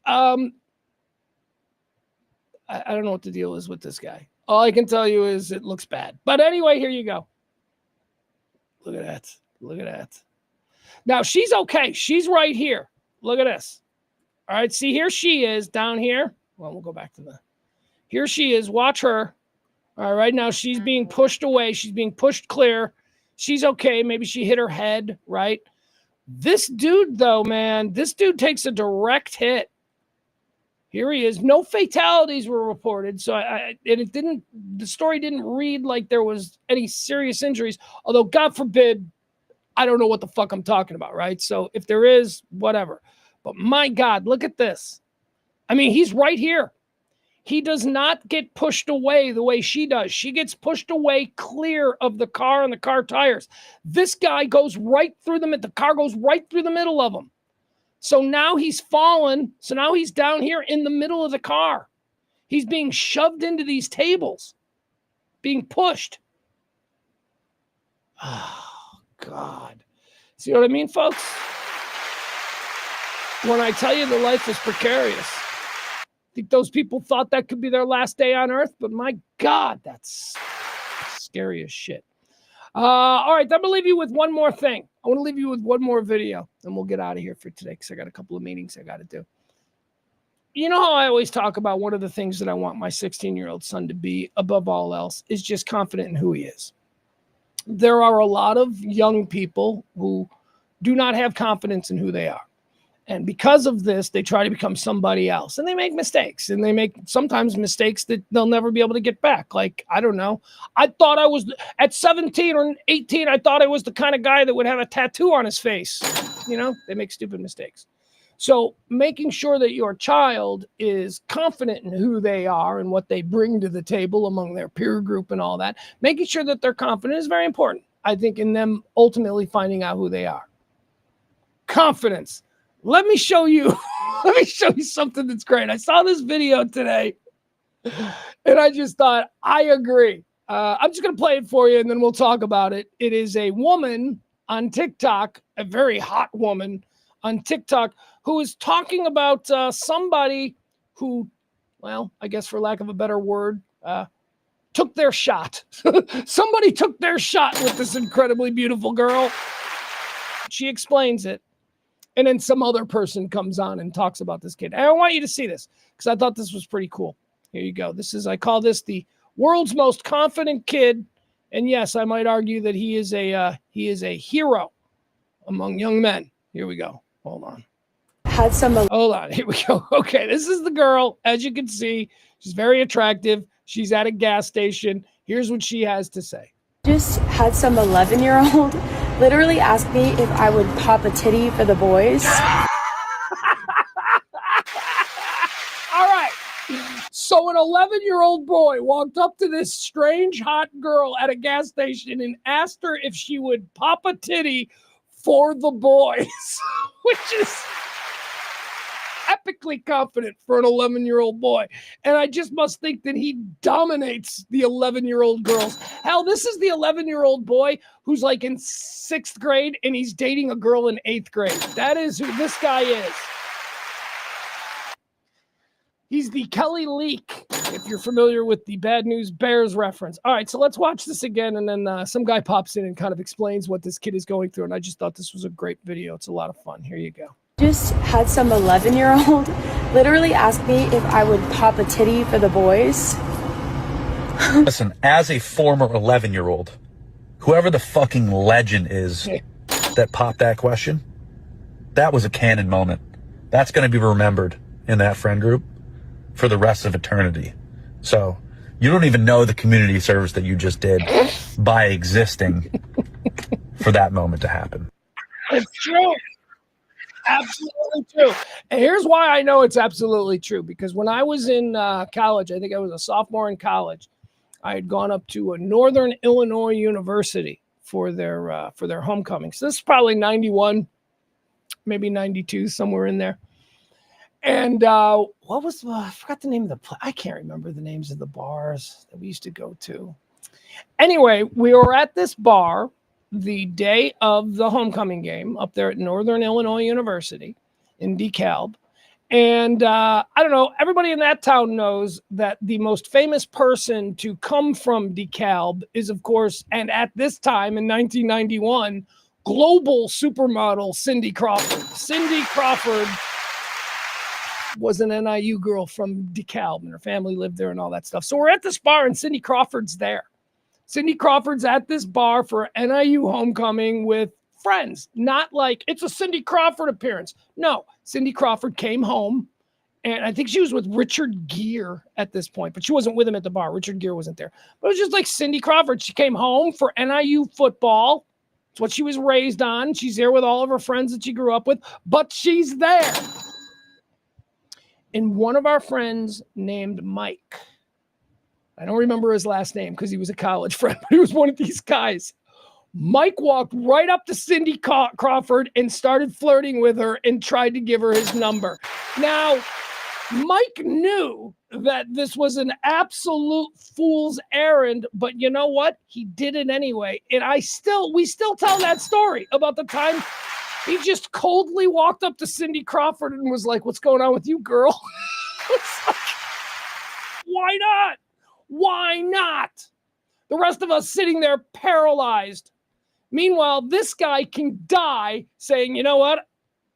Speaker 1: I don't know what the deal is with this guy. All I can tell you is it looks bad. But anyway, here you go. Look at that. Look at that. Now, she's okay. She's right here. Look at this. All right, see, here she is down here. Well, we'll go back to the... Here she is. Watch her. All right, now she's being pushed away. She's being pushed clear. She's okay. Maybe she hit her head, right? This dude, though, man, this dude takes a direct hit. Here he is. No fatalities were reported. So the story didn't read like there was any serious injuries. Although, God forbid, I don't know what the fuck I'm talking about, right? So if there is, whatever. But my God, look at this. I mean, he's right here. He does not get pushed away the way she does. She gets pushed away clear of the car and the car tires. This guy goes right through them. The car goes right through the middle of him. So now he's fallen. So now he's down here in the middle of the car. He's being shoved into these tables, being pushed. Oh, God. See what I mean, folks? When I tell you the life is precarious, I think those people thought that could be their last day on earth, but my God, that's scary as shit. All right, I'm going to leave you with one more thing. I want to leave you with one more video, and we'll get out of here for today because I got a couple of meetings I got to do. You know how I always talk about one of the things that I want my 16-year-old son to be above all else is just confident in who he is. There are a lot of young people who do not have confidence in who they are. And because of this, they try to become somebody else. And they make mistakes. And they make sometimes mistakes that they'll never be able to get back. Like, I don't know. I thought I was, at 17 or 18, I thought I was the kind of guy that would have a tattoo on his face. You know, they make stupid mistakes. So making sure that your child is confident in who they are and what they bring to the table among their peer group and all that, making sure that they're confident is very important. I think in them ultimately finding out who they are. Confidence. Let me show you something that's great. I saw this video today and I just thought, I agree. I'm just going to play it for you and then we'll talk about it. It is a woman on TikTok, a very hot woman on TikTok who is talking about somebody who, well, I guess for lack of a better word, took their shot. Somebody took their shot with this incredibly beautiful girl. She explains it. And then some other person comes on and talks about this kid. And I want you to see this because I thought this was pretty cool. Here you go. I call this the world's most confident kid. And yes, I might argue that he is a hero among young men. Here we go. Hold on. Hold on. Here we go. Okay, this is the girl. As you can see, she's very attractive. She's at a gas station. Here's what she has to say.
Speaker 8: Just had some 11-year-old literally ask me if I would pop a titty for the boys.
Speaker 1: All right. So an 11-year-old boy walked up to this strange hot girl at a gas station and asked her if she would pop a titty for the boys, which is epically confident for an 11-year-old boy. And I just must think that he dominates the 11-year-old girls. Hell, this is the 11-year-old boy who's like in 6th grade and he's dating a girl in 8th grade. That is who this guy is. He's the Kelly Leak, if you're familiar with the Bad News Bears reference. All right, so let's watch this again, and then some guy pops in and kind of explains what this kid is going through, and I just thought this was a great video. It's a lot of fun. Here you go.
Speaker 8: Just had some 11-year-old literally ask me if I would pop a titty for the boys.
Speaker 9: Listen, as a former 11-year-old, whoever the fucking legend is that popped that question, that was a canon moment. That's going to be remembered in that friend group for the rest of eternity. So you don't even know the community service that you just did by existing for that moment to happen.
Speaker 1: It's true. Absolutely true. And here's why I know it's absolutely true. Because when I was in college, I think I was a sophomore in college, I had gone up to a Northern Illinois University for their homecoming. So this is probably 91, maybe 92, somewhere in there. And what was I forgot the name of the I can't remember the names of the bars that we used to go to. Anyway, we were at this bar the day of the homecoming game up there at Northern Illinois University in DeKalb. And I don't know, everybody in that town knows that the most famous person to come from DeKalb is, of course, and at this time in 1991, global supermodel Cindy Crawford. Cindy Crawford was an NIU girl from DeKalb, and her family lived there and all that stuff. So we're at this bar, and Cindy Crawford's there. Cindy Crawford's at this bar for NIU homecoming with friends. Not like it's a Cindy Crawford appearance. No, Cindy Crawford came home, and I think she was with Richard Gere at this point, but she wasn't with him at the bar. Richard Gere wasn't there. But it was just like Cindy Crawford. She came home for NIU football. It's what she was raised on. She's there with all of her friends that she grew up with, but she's there. And one of our friends named Mike, I don't remember his last name because he was a college friend, but he was one of these guys. Mike walked right up to Cindy Crawford and started flirting with her and tried to give her his number. Now, Mike knew that this was an absolute fool's errand, but you know what? He did it anyway. And we still tell that story about the time he just coldly walked up to Cindy Crawford and was like, "What's going on with you, girl?" It's like, why not? Why not? The rest of us sitting there paralyzed. Meanwhile, this guy can die saying, "You know what?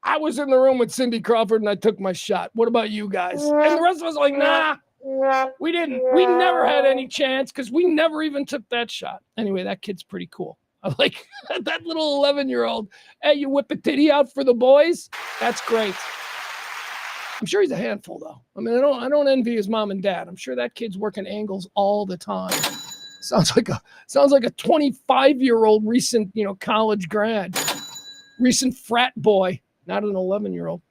Speaker 1: I was in the room with Cindy Crawford and I took my shot. What about you guys?" And the rest of us are like, "Nah, we didn't. We never had any chance because we never even took that shot." Anyway, that kid's pretty cool. I like that little 11-year-old. Hey, you whip a titty out for the boys? That's great. I'm sure he's a handful, though. I mean, I don't envy his mom and dad. I'm sure that kid's working angles all the time. Sounds like a 25-year-old recent, college grad, recent frat boy, not an 11-year-old.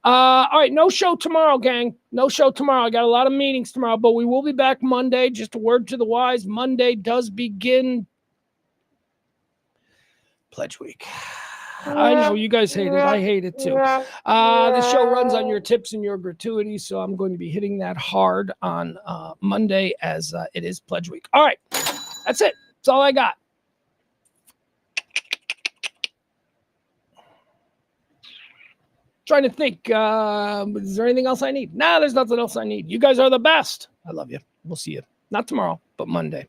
Speaker 1: All right, no show tomorrow, gang. No show tomorrow. I got a lot of meetings tomorrow, but we will be back Monday. Just a word to the wise. Monday does begin Pledge Week. I know you guys hate it. I hate it too. This show runs on your tips and your gratuities, so I'm going to be hitting that hard on Monday as it is Pledge Week. All right, that's it. That's all I got. Trying to think, is there anything else I need? Nah, there's nothing else I need. You guys are the best. I love you. We'll see you. Not tomorrow, but Monday.